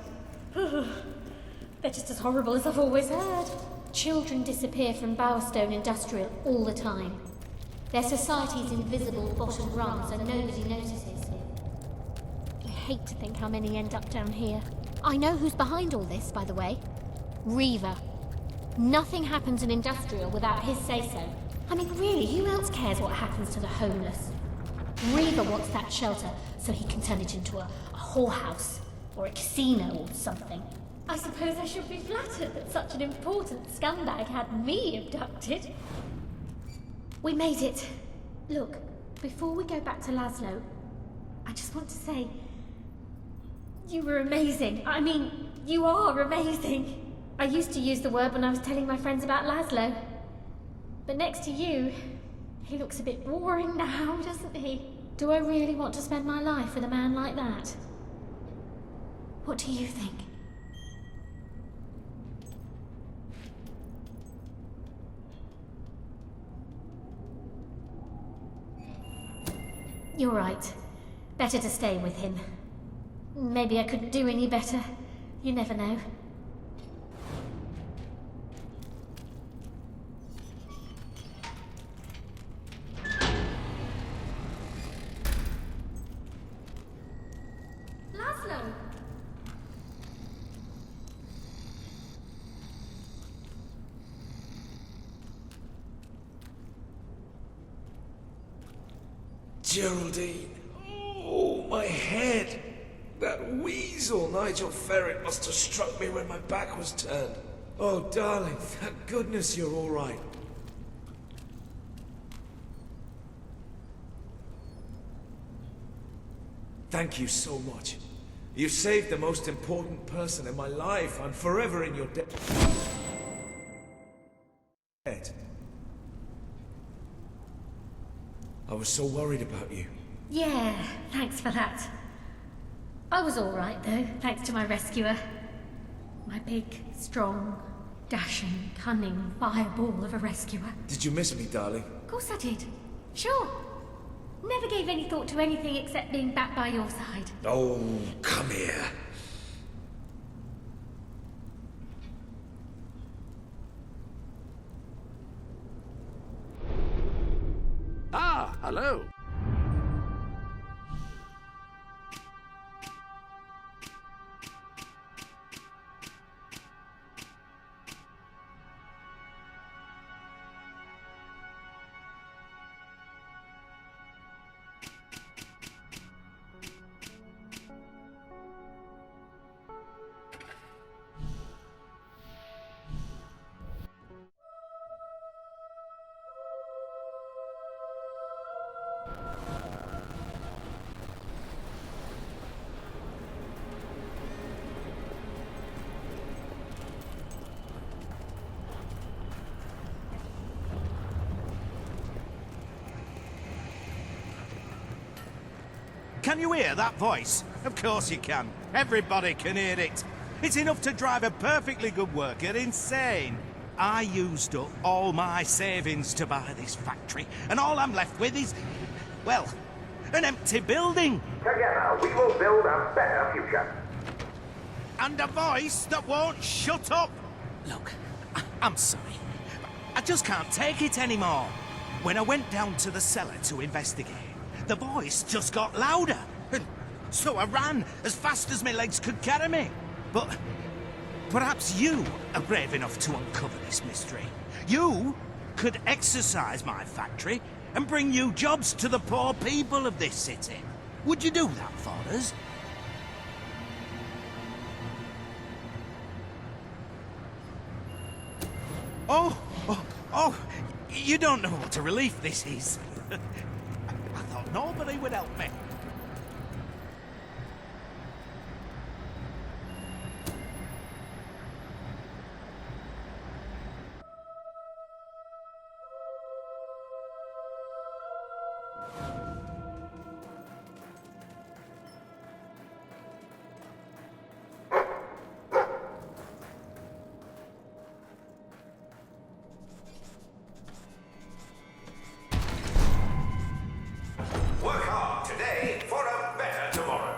They're just as horrible as I've always heard. Children disappear from Bowerstone Industrial all the time. Their society's invisible bottom rung, so nobody notices. I hate to think how many end up down here. I know who's behind all this, by the way. Reaver. Nothing happens in Industrial without his say-so. I mean, really, who else cares what happens to the homeless? Reaver wants that shelter so he can turn it into a whorehouse or a casino or something. I suppose I should be flattered that such an important scumbag had me abducted. We made it. Look, before we go back to Laszlo, I just want to say, you were amazing. I mean, you are amazing. I used to use the word when I was telling my friends about Laszlo. But next to you, he looks a bit boring now, doesn't he? Do I really want to spend my life with a man like that? What do you think? You're right. Better to stay with him. Maybe I couldn't do any better. You never know. Laszlo!
Geraldine. Oh, my head. That weasel Nigel Ferret must have struck me when my back was turned. Oh, darling, thank goodness you're all right. Thank you so much. You saved the most important person in my life. I'm forever in your debt. I was so worried about you.
Yeah, thanks for that. I was all right, though, thanks to my rescuer. My big, strong, dashing, cunning fireball of a rescuer.
Did you miss me, darling?
Of course I did. Sure. Never gave any thought to anything except being back by your side.
Oh, come here.
Ah, hello.
Can you hear that voice? Of course you can. Everybody can hear it. It's enough to drive a perfectly good worker insane. I used up all my savings to buy this factory, and all I'm left with is, well, an empty building.
Together, we will build a better future.
And a voice that won't shut up. Look, I'm sorry. I just can't take it anymore. When I went down to the cellar to investigate, the voice just got louder. And so I ran as fast as my legs could carry me. But perhaps you are brave enough to uncover this mystery. You could exercise my factory and bring new jobs to the poor people of this city. Would you do that for us? Oh, you don't know what a relief this is. I thought nobody would help me.
Work hard today for a better tomorrow.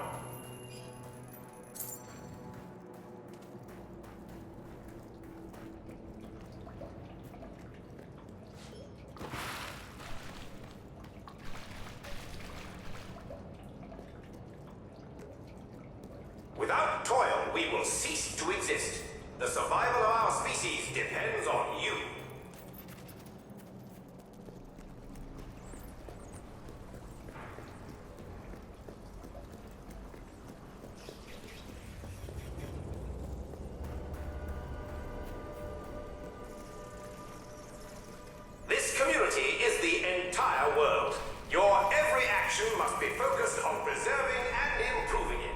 Without toil, we will cease to exist. The survival of our species depends on you. This community is the entire world. Your every action must be focused on preserving and improving it.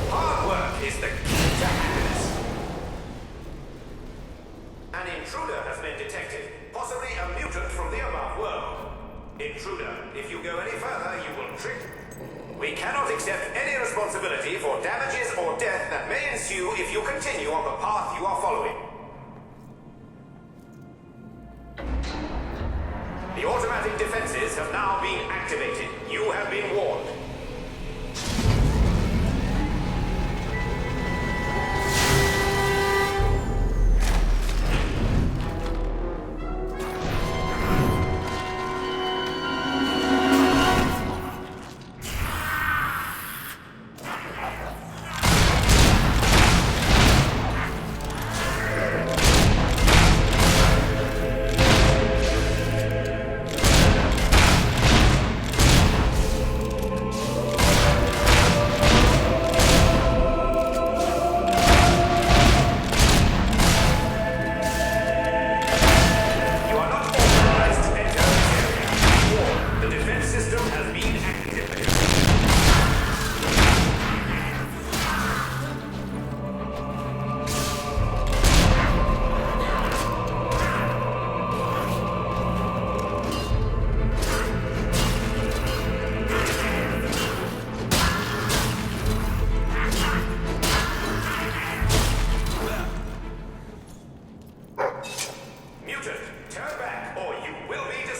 Hard work is the key to happiness. An intruder has been detected, possibly a mutant from the above world. Intruder, if you go any further, you will trip. We cannot accept any responsibility for damages or death that may ensue if you continue on the path you are following. The automatic defenses have now been activated. You have been warned.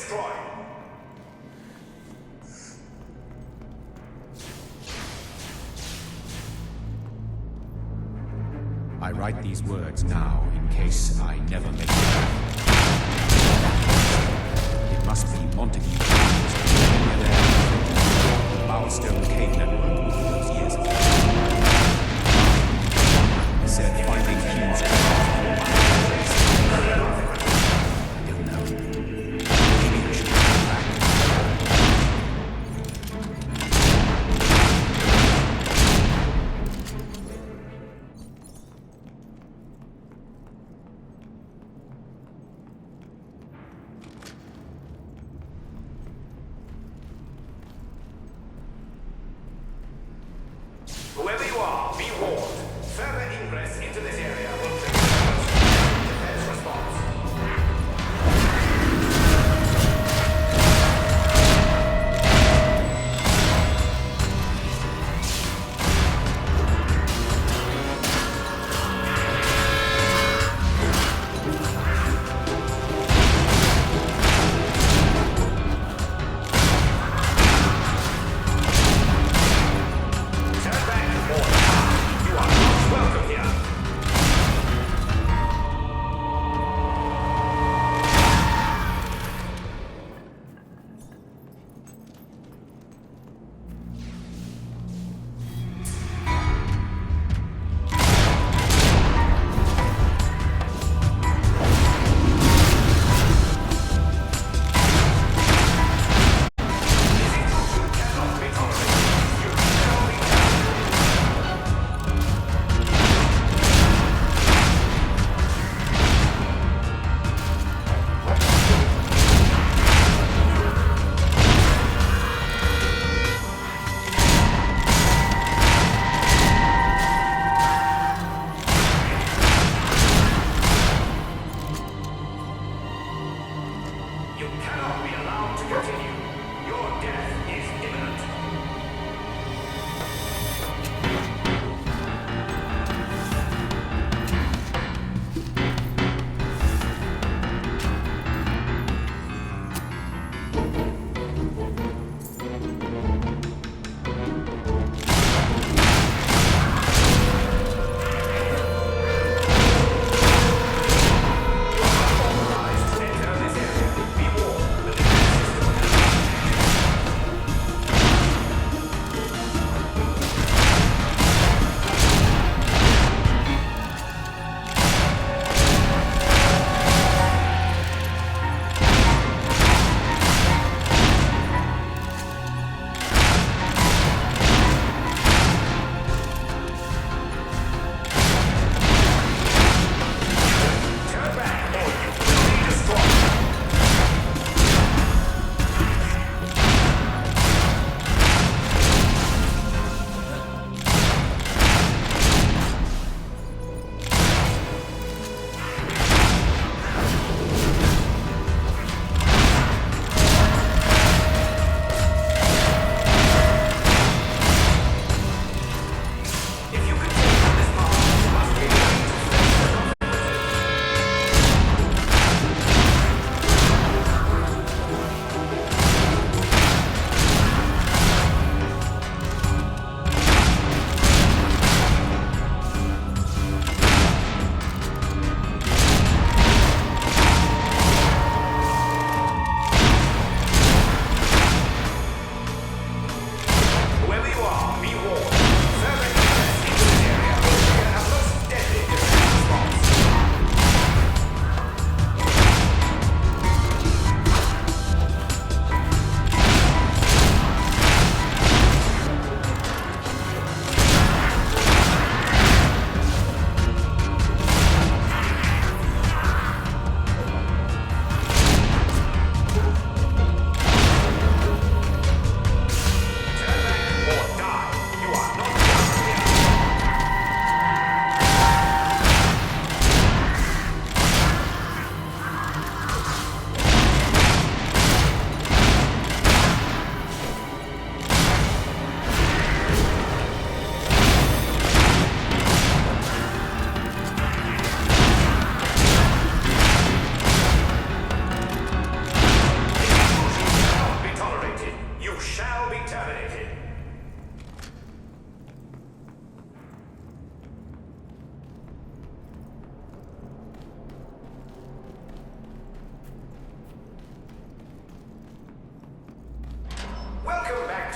destroyed.
I write these words now in case I never make it. It must be Montague. The Milestone Cave Network all those years ago. He said finding Q's I don't know. Maybe I should go back.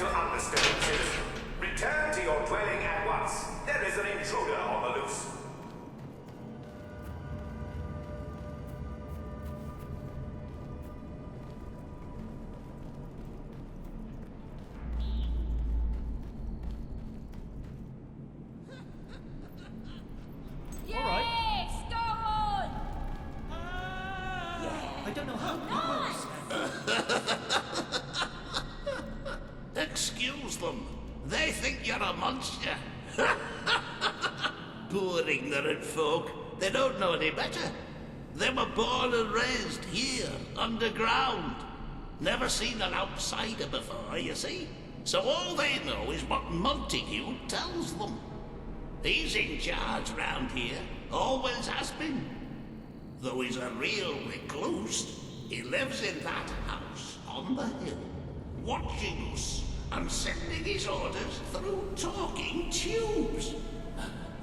to Understone, citizen. Return to your dwelling at once. There is an intruder on the loose.
Yes, go on!
I don't know how
Excuse them. They think you're a monster. Poor ignorant folk. They don't know any better. They were born and raised here, underground. Never seen an outsider before, you see? So all they know is what Montague tells them. He's in charge round here, always has been. Though he's a real recluse, he lives in that house on the hill, watching us and sending his orders through talking tubes.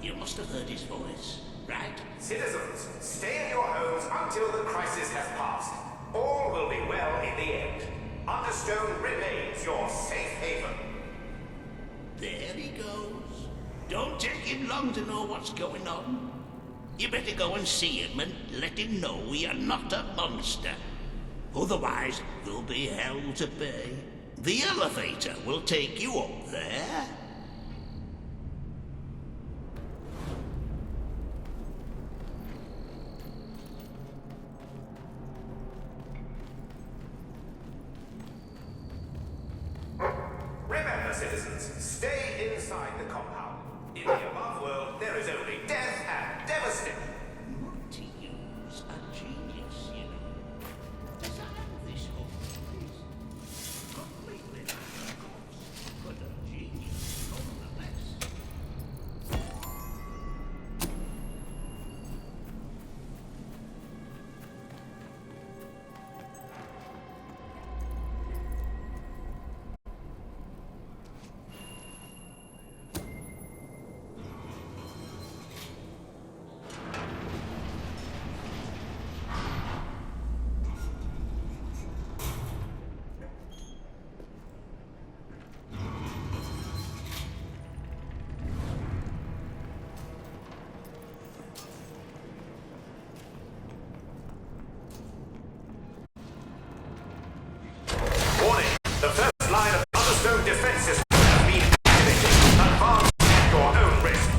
You must have heard his voice, right?
Citizens, stay in your homes until the crisis has passed. All will be well in the end. Understone remains your safe haven.
There he goes. Don't take him long to know what's going on. You better go and see him and let him know you're not a monster. Otherwise, there'll be hell to pay. The elevator will take you up there.
Remember, citizens, stay inside the compound. In the above world, there is only death and devastation.
Montague's a genius, you know. Designed this whole place. Completely out of course, but a genius nonetheless.
Warning! The first line of the Understone defense system has been activated. Advance at your own risk.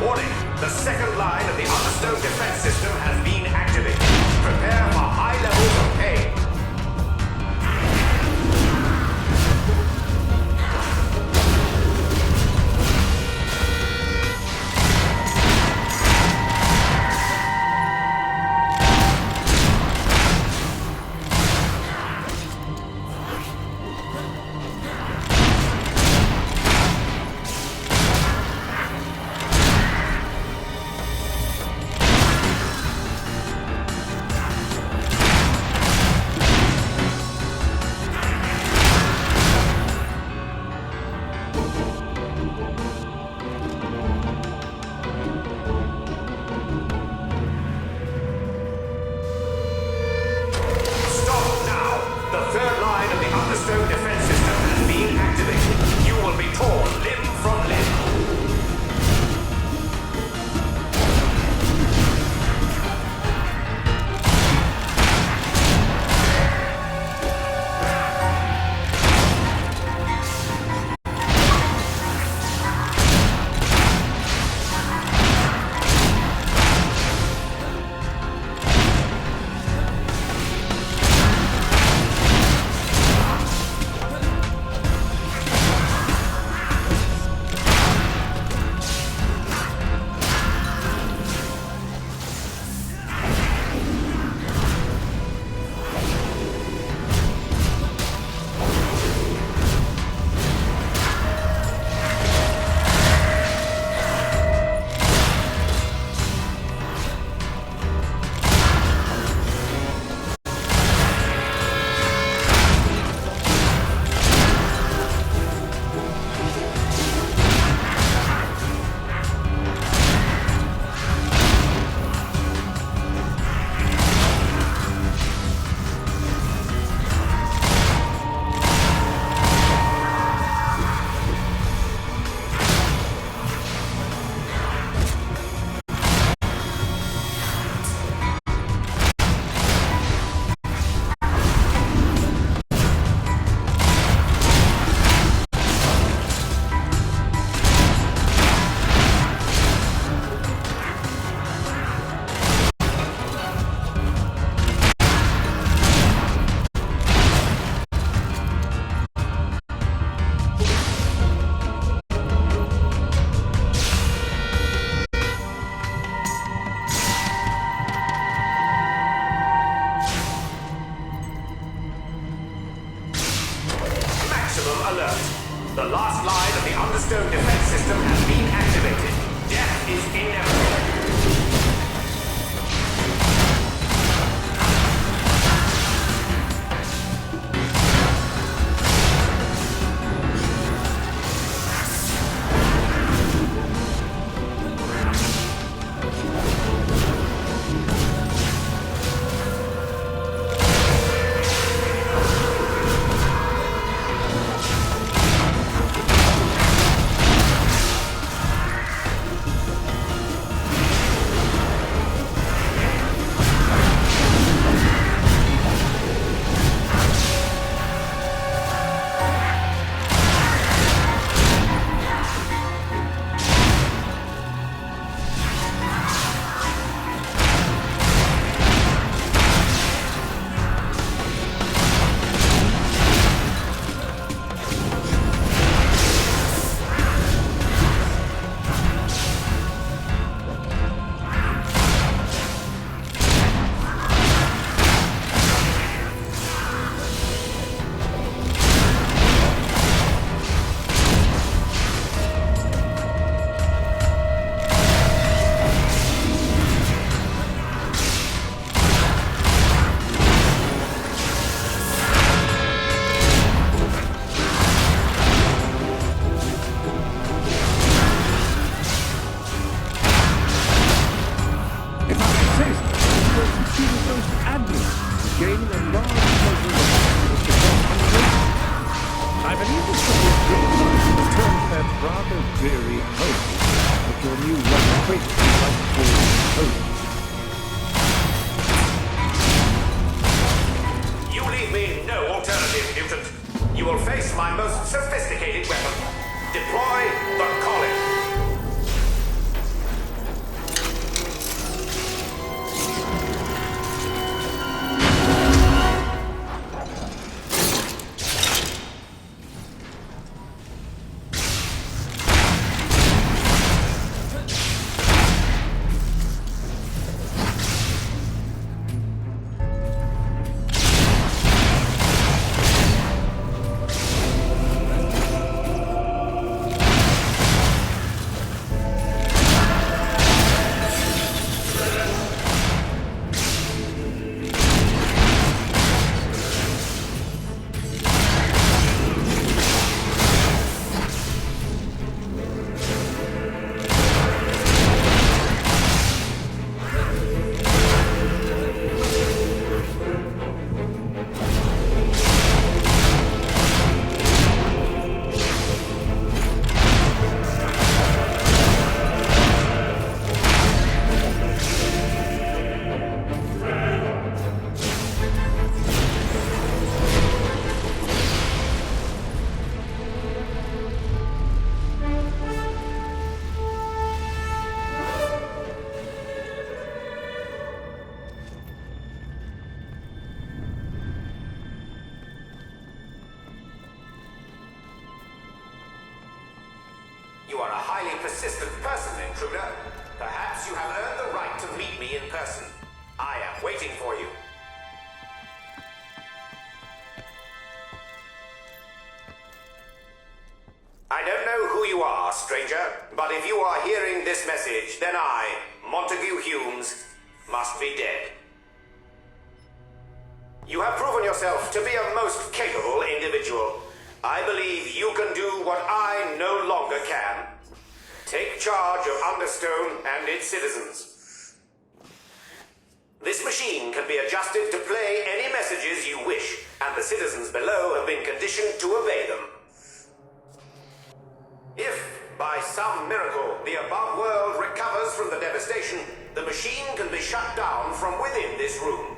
Warning! The second line of the Understone defense system has been activated. Prepare for high levels of pain. The last line of the Understone defense system has been activated. Death is inevitable. You leave me no alternative, mutant. You will face my most sophisticated weapon. Deploy the collar. You are a highly persistent person, intruder. Perhaps you have earned the right to meet me in person. I am waiting for you. I don't know who you are, stranger, but if you are hearing this message, then I, Montague Humes, must be dead. You have proven yourself to be a most capable individual. I believe you can do what I no longer can. Take charge of Understone and its citizens. This machine can be adjusted to play any messages you wish, and the citizens below have been conditioned to obey them. If, by some miracle, the above world recovers from the devastation, the machine can be shut down from within this room.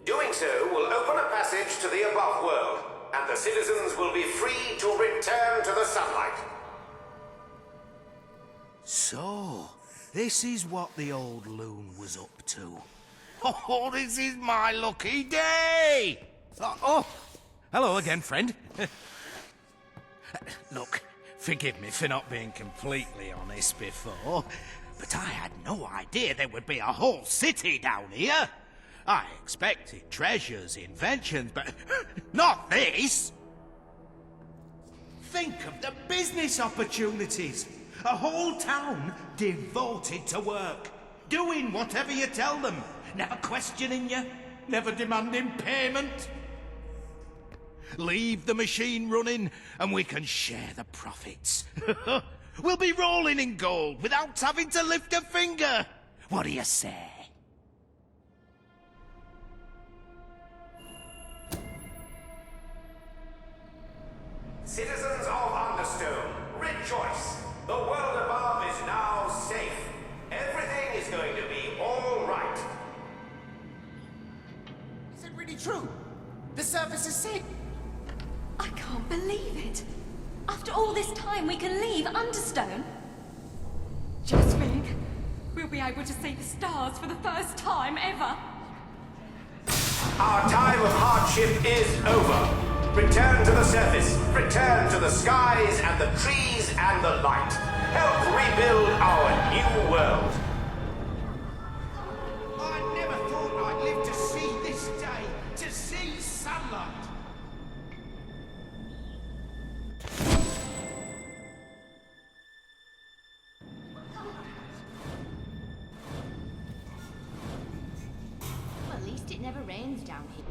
Doing so will open a passage to the above world, and the citizens will be free to return to the sunlight.
So, this is what the old loon was up to. Oh, this is my lucky day! Oh, hello again, friend. Look, forgive me for not being completely honest before, but I had no idea there would be a whole city down here. I expected treasures, inventions, but not this! think of the business opportunities. A whole town devoted to work, doing whatever you tell them, never questioning you, never demanding payment. Leave the machine running and we can share the profits. We'll be rolling in gold without having to lift a finger. What do you say?
Citizens of Understone, rejoice! The world above is now safe. Everything is going to be all right.
Is it really true? The surface is safe.
I can't believe it. After all this time, we can leave Understone.
Jasmine, we'll be able to see the stars for the first time ever.
Our time of hardship is over. Return to the surface. Return to the skies and the trees and the light. Help rebuild our new world.
I never thought I'd live to see this day, to see sunlight.
Well, at least it never rains down here.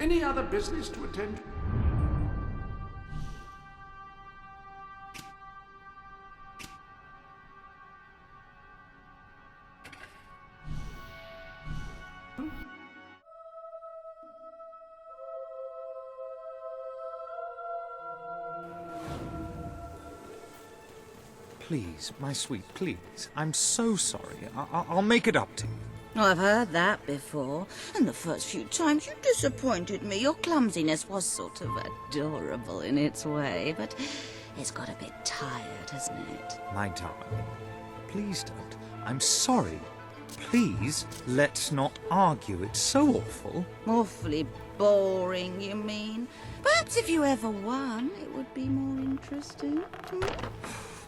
Any other business to attend to?
Please, my sweet, please. I'm so sorry. I'll make it up to you.
I've heard that before, and the first few times you disappointed me. Your clumsiness was sort of adorable in its way, but it's got a bit tired, hasn't it?
My darling, please don't. I'm sorry. Please, let's not argue. It's so awful.
Awfully boring, you mean? Perhaps if you ever won, it would be more interesting.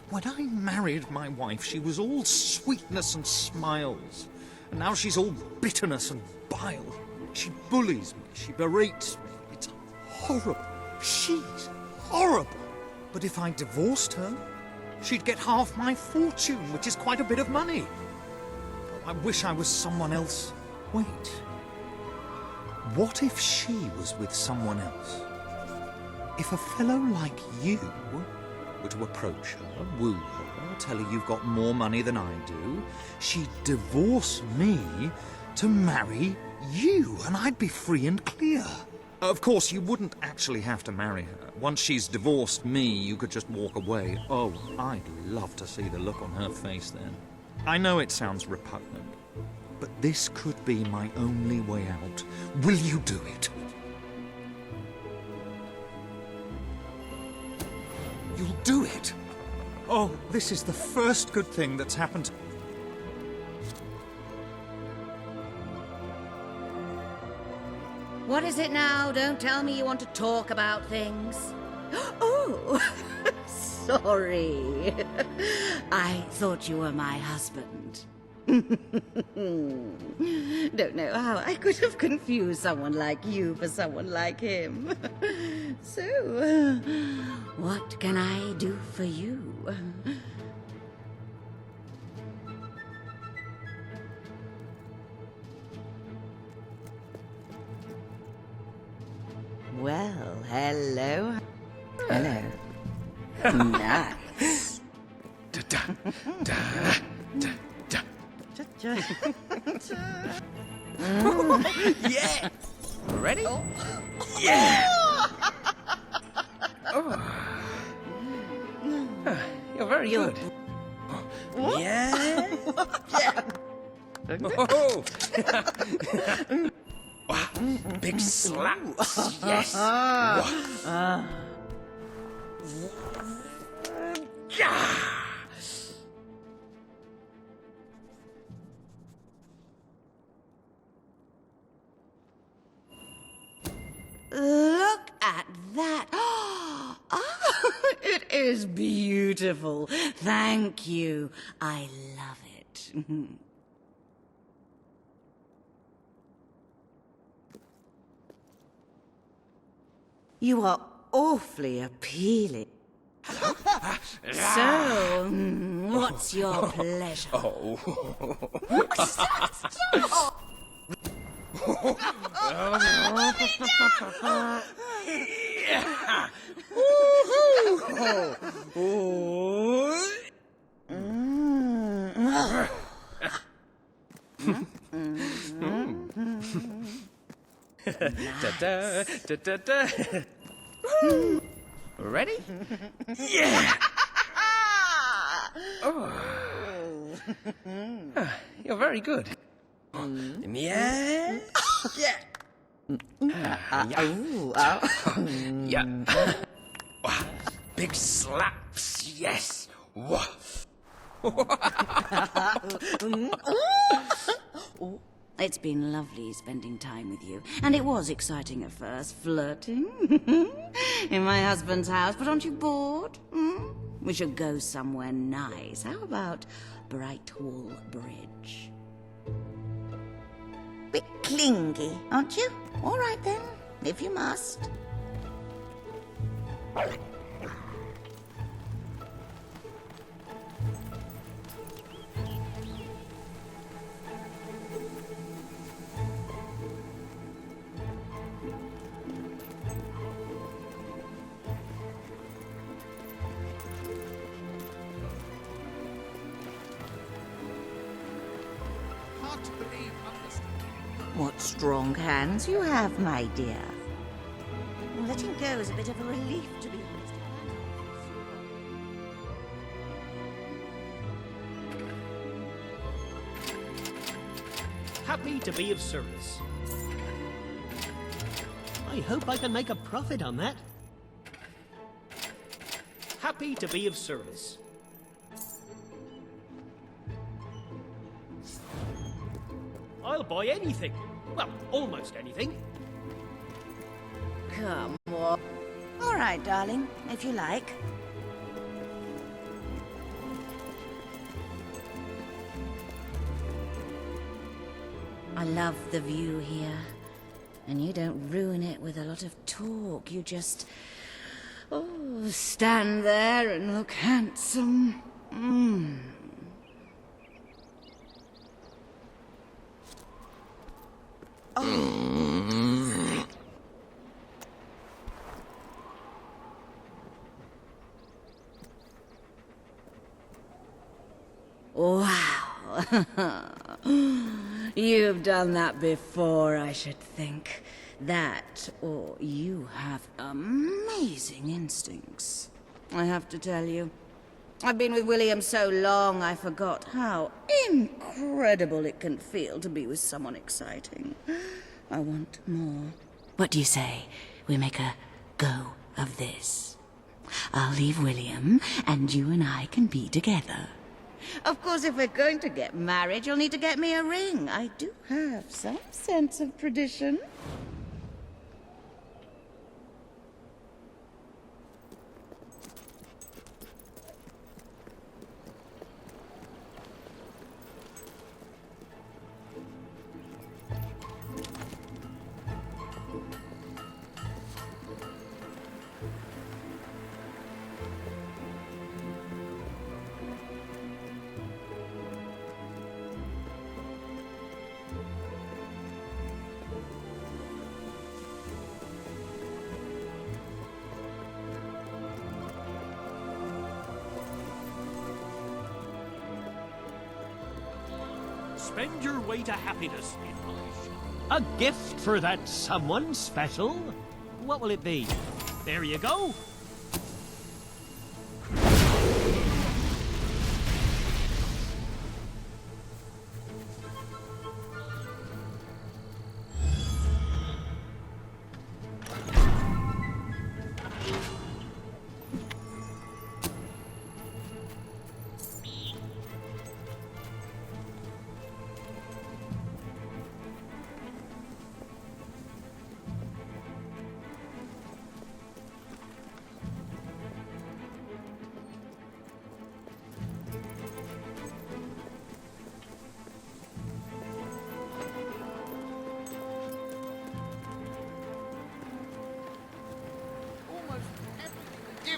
When I married my wife, she was all sweetness and smiles. And now she's all bitterness and bile. She bullies me, she berates me. It's horrible. She's horrible. But if I divorced her, she'd get half my fortune, which is quite a bit of money. I wish I was someone else. Wait. What if she was with someone else? If a fellow like you were to approach her, woo her, tell her you've got more money than I do, she'd divorce me to marry you, and I'd be free and clear. Of course, you wouldn't actually have to marry her. Once she's divorced me, you could just walk away. Oh, I'd love to see the look on her face then. I know it sounds repugnant, but this could be my only way out. Will you do it? You'll do it? Oh, this is the first good thing that's happened.
What is it now? Don't tell me you want to talk about things. Oh, sorry. I thought you were my husband. Don't know how I could have confused someone like you for someone like him. So, what can I do for you? Well, hello. Hello. Nice.
Yeah! Ready?
Oh.
Yeah! You're very good. Yeah? Yeah! Oh! Big slaps! Yes!
Look at that. Oh, it is beautiful. Thank you. I love it. You are awfully appealing. So, what's your pleasure?
Ready? Yeah! You're very good. Yeah. Yeah. Yeah. Big slaps, yes.
It's been lovely spending time with you. And it was exciting at first, flirting in my husband's house. But aren't you bored? We should go somewhere nice. How about Brightwall Bridge? Bit clingy, aren't you? All right then, if you must. What strong hands you have, my dear. Letting go is a bit of a relief, to be honest.
Happy to be of service. I hope I can make a profit on that. Happy to be of service. I'll buy anything. Well, almost anything.
Come on. All right, darling, if you like. I love the view here. And you don't ruin it with a lot of talk. You just... stand there and look handsome. Wow. You've done that before, I should think. That, or you have amazing instincts. I have to tell you. I've been with William so long, I forgot how incredible it can feel to be with someone exciting. I want more. What do you say we make a go of this? I'll leave William, and you and I can be together. Of course, if we're going to get married, you'll need to get me a ring. I do have some sense of tradition.
Spend your way to happiness in my shop. A gift for that someone special? What will it be? There you go.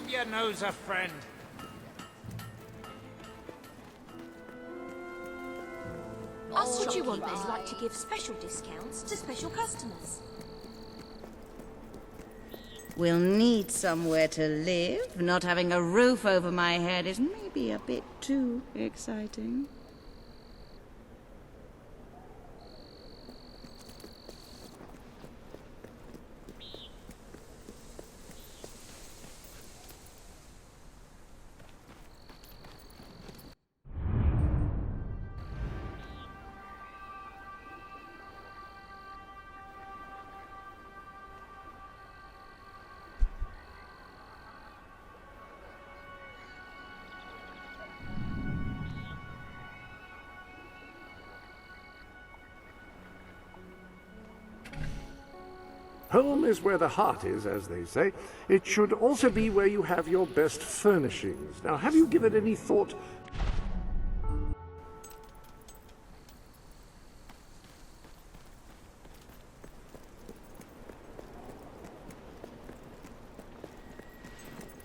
your nose a friend.
Us shopkeepers like to give special discounts to special customers.
We'll need somewhere to live. Not having a roof over my head is maybe a bit too exciting.
Home is where the heart is, as they say. It should also be where you have your best furnishings. Now, have you given any thought...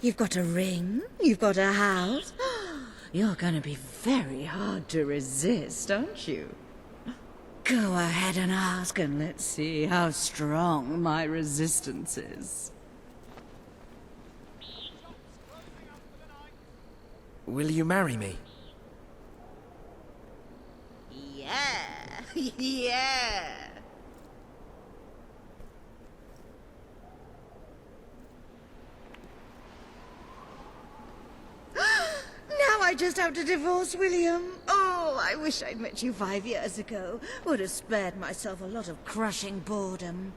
You've got a ring, you've got a house. You're gonna be very hard to resist, aren't you? Go ahead and ask, and let's see how strong my resistance is.
Will you marry me?
Yeah, yeah. Now I just have to divorce William. Oh, I wish I'd met you 5 years ago. Would have spared myself a lot of crushing boredom.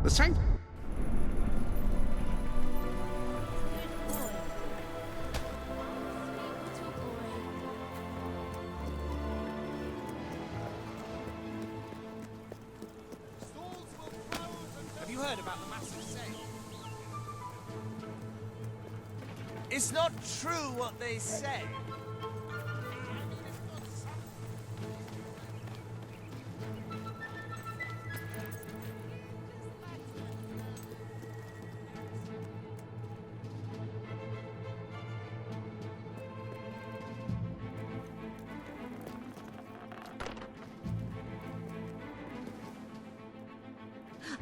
The same...
Have you heard about the massive sale? It's not true what they say.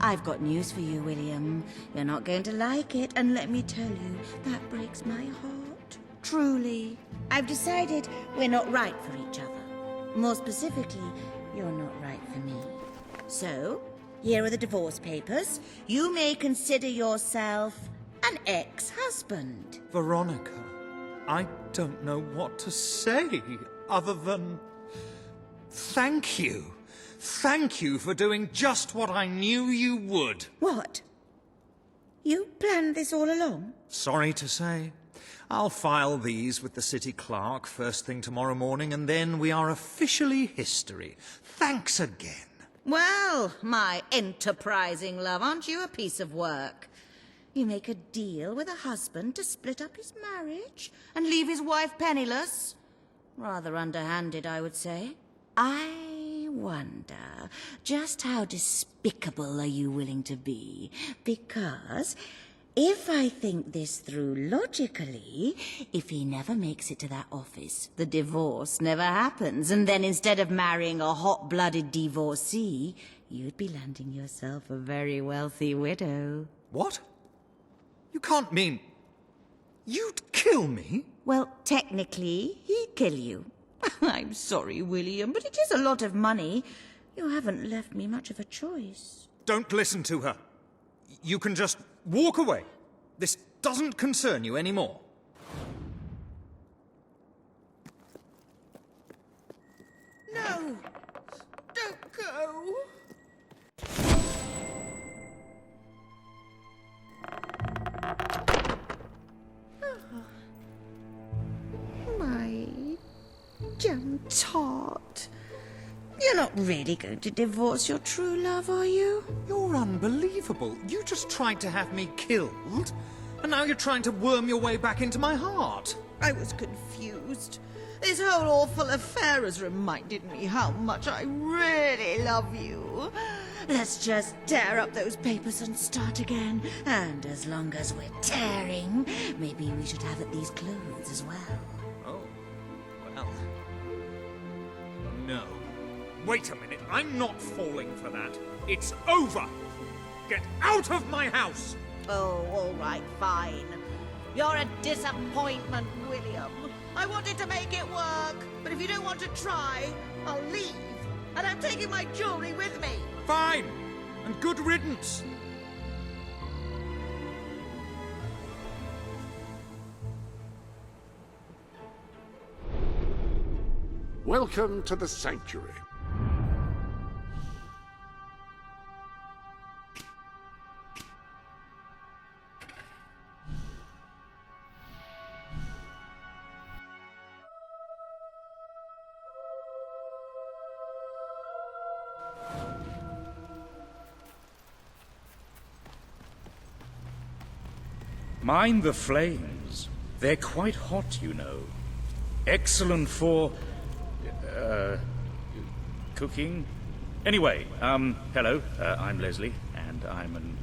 I've got news for you, William. You're not going to like it, and let me tell you, that breaks my heart. Truly. I've decided we're not right for each other. More specifically, you're not right for me. So, here are the divorce papers. You may consider yourself an ex-husband.
Veronica, I don't know what to say other than thank you. Thank you for doing just what I knew you would.
What? You planned this all along?
Sorry to say. I'll file these with the city clerk first thing tomorrow morning, and then we are officially history. Thanks again.
Well, my enterprising love, aren't you a piece of work? You make a deal with a husband to split up his marriage and leave his wife penniless? Rather underhanded, I would say. I wonder, just how despicable are you willing to be? Because if I think this through logically, if he never makes it to that office, the divorce never happens, and then instead of marrying a hot-blooded divorcee, you'd be landing yourself a very wealthy widow.
What? You can't mean... you'd kill me?
Well, technically, he'd kill you. I'm sorry, William, but it is a lot of money. You haven't left me much of a choice.
Don't listen to her. You can just walk away. This doesn't concern you anymore.
No! Don't go! My jam tart. You're not really going to divorce your true love, are you?
You're unbelievable. You just tried to have me killed, and now you're trying to worm your way back into my heart.
I was confused. This whole awful affair has reminded me how much I really love you. Let's just tear up those papers and start again. And as long as we're tearing, maybe we should have at least clothes as well.
Oh, well. No. Wait a minute, I'm not falling for that. It's over! Get out of my house!
Oh, all right, fine. You're a disappointment, William. I wanted to make it work, but if you don't want to try, I'll leave. And I'm taking my jewelry with me.
Fine! And good riddance!
Welcome to the Sanctuary.
Mind the flames. They're quite hot, you know. Excellent for... cooking? Anyway, hello, I'm Leslie, and I'm an...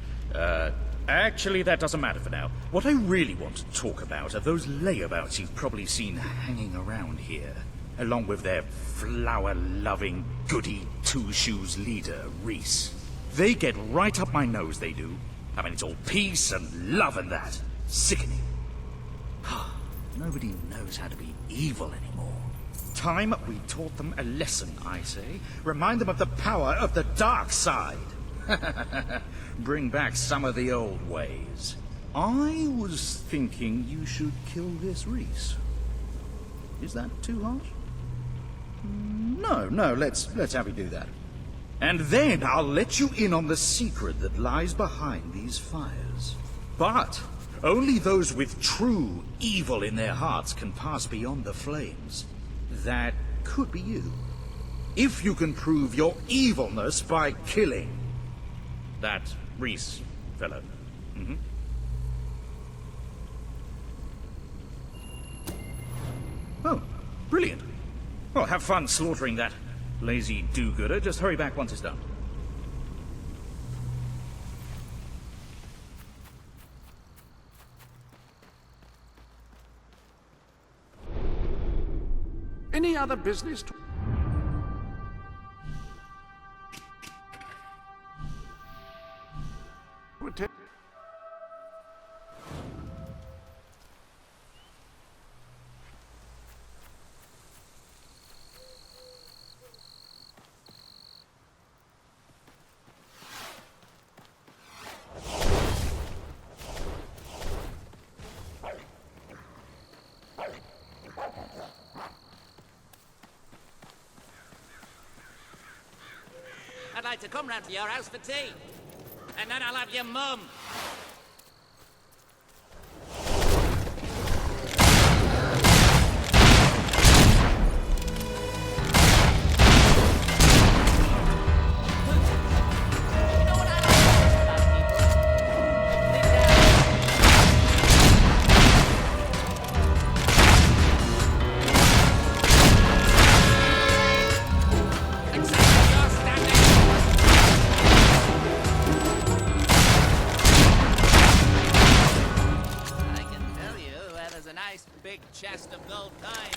actually, that doesn't matter for now. What I really want to talk about are those layabouts you've probably seen hanging around here, along with their flower-loving, goody two-shoes leader, Reese. They get right up my nose, they do. I mean, it's all peace and love and that. Sickening. Nobody knows how to be evil anymore. Time we taught them a lesson, I say. Remind them of the power of the dark side. Bring back some of the old ways. I was thinking you should kill this Reese. Is that too harsh? No, let's have you do that. And then I'll let you in on the secret that lies behind these fires. But only those with true evil in their hearts can pass beyond the flames. That could be you. If you can prove your evilness by killing that Reese fellow. Mm-hmm. Oh, brilliant. Well, have fun slaughtering that lazy do-gooder. Just hurry back once it's done.
Any other business to... attend?
I'd like to come round to your house for tea. And then I'll have your mum. Big chest of gold coins.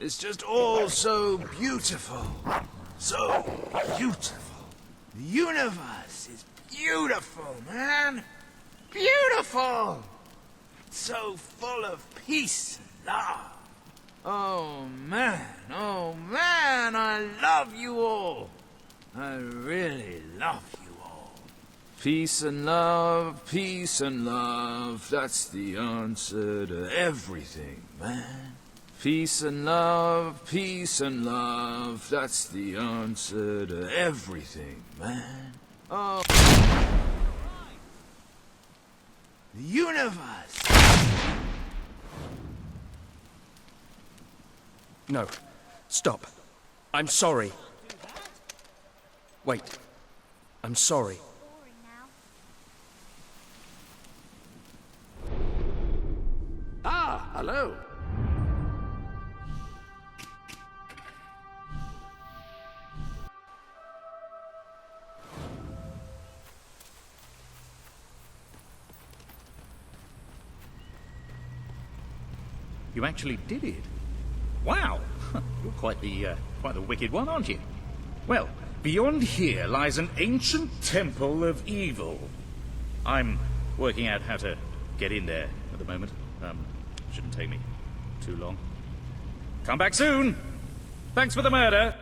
It's just all so beautiful. So beautiful. The universe is beautiful, man. Beautiful. So full of peace and love. Oh man, I love you all. I really love you all. Peace and love, that's the answer to everything, man. Peace and love, that's the answer to everything, man. Oh. The universe.
No. Stop. I'm sorry. Wait. I'm sorry.
Ah, hello.
You actually did it. Wow! You're quite the wicked one, aren't you? Well, beyond here lies an ancient temple of evil. I'm working out how to get in there at the moment. Shouldn't take me too long. Come back soon! Thanks for the murder!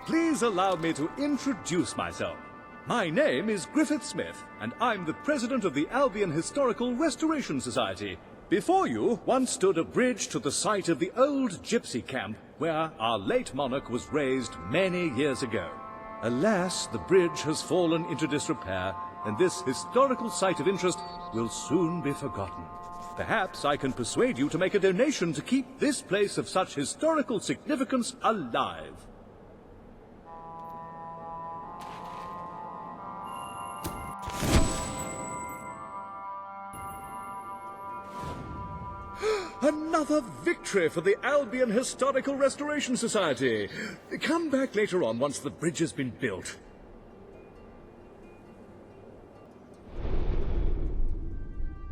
Please allow me to introduce myself. My name is Griffith Smith, and I'm the president of the Albion Historical Restoration Society. Before you once stood a bridge to the site of the old gypsy camp where our late monarch was raised many years ago. Alas, the bridge has fallen into disrepair, and this historical site of interest will soon be forgotten. Perhaps I can persuade you to make a donation to keep this place of such historical significance alive. Another victory for the Albion Historical Restoration Society. Come back later on once the bridge has been built.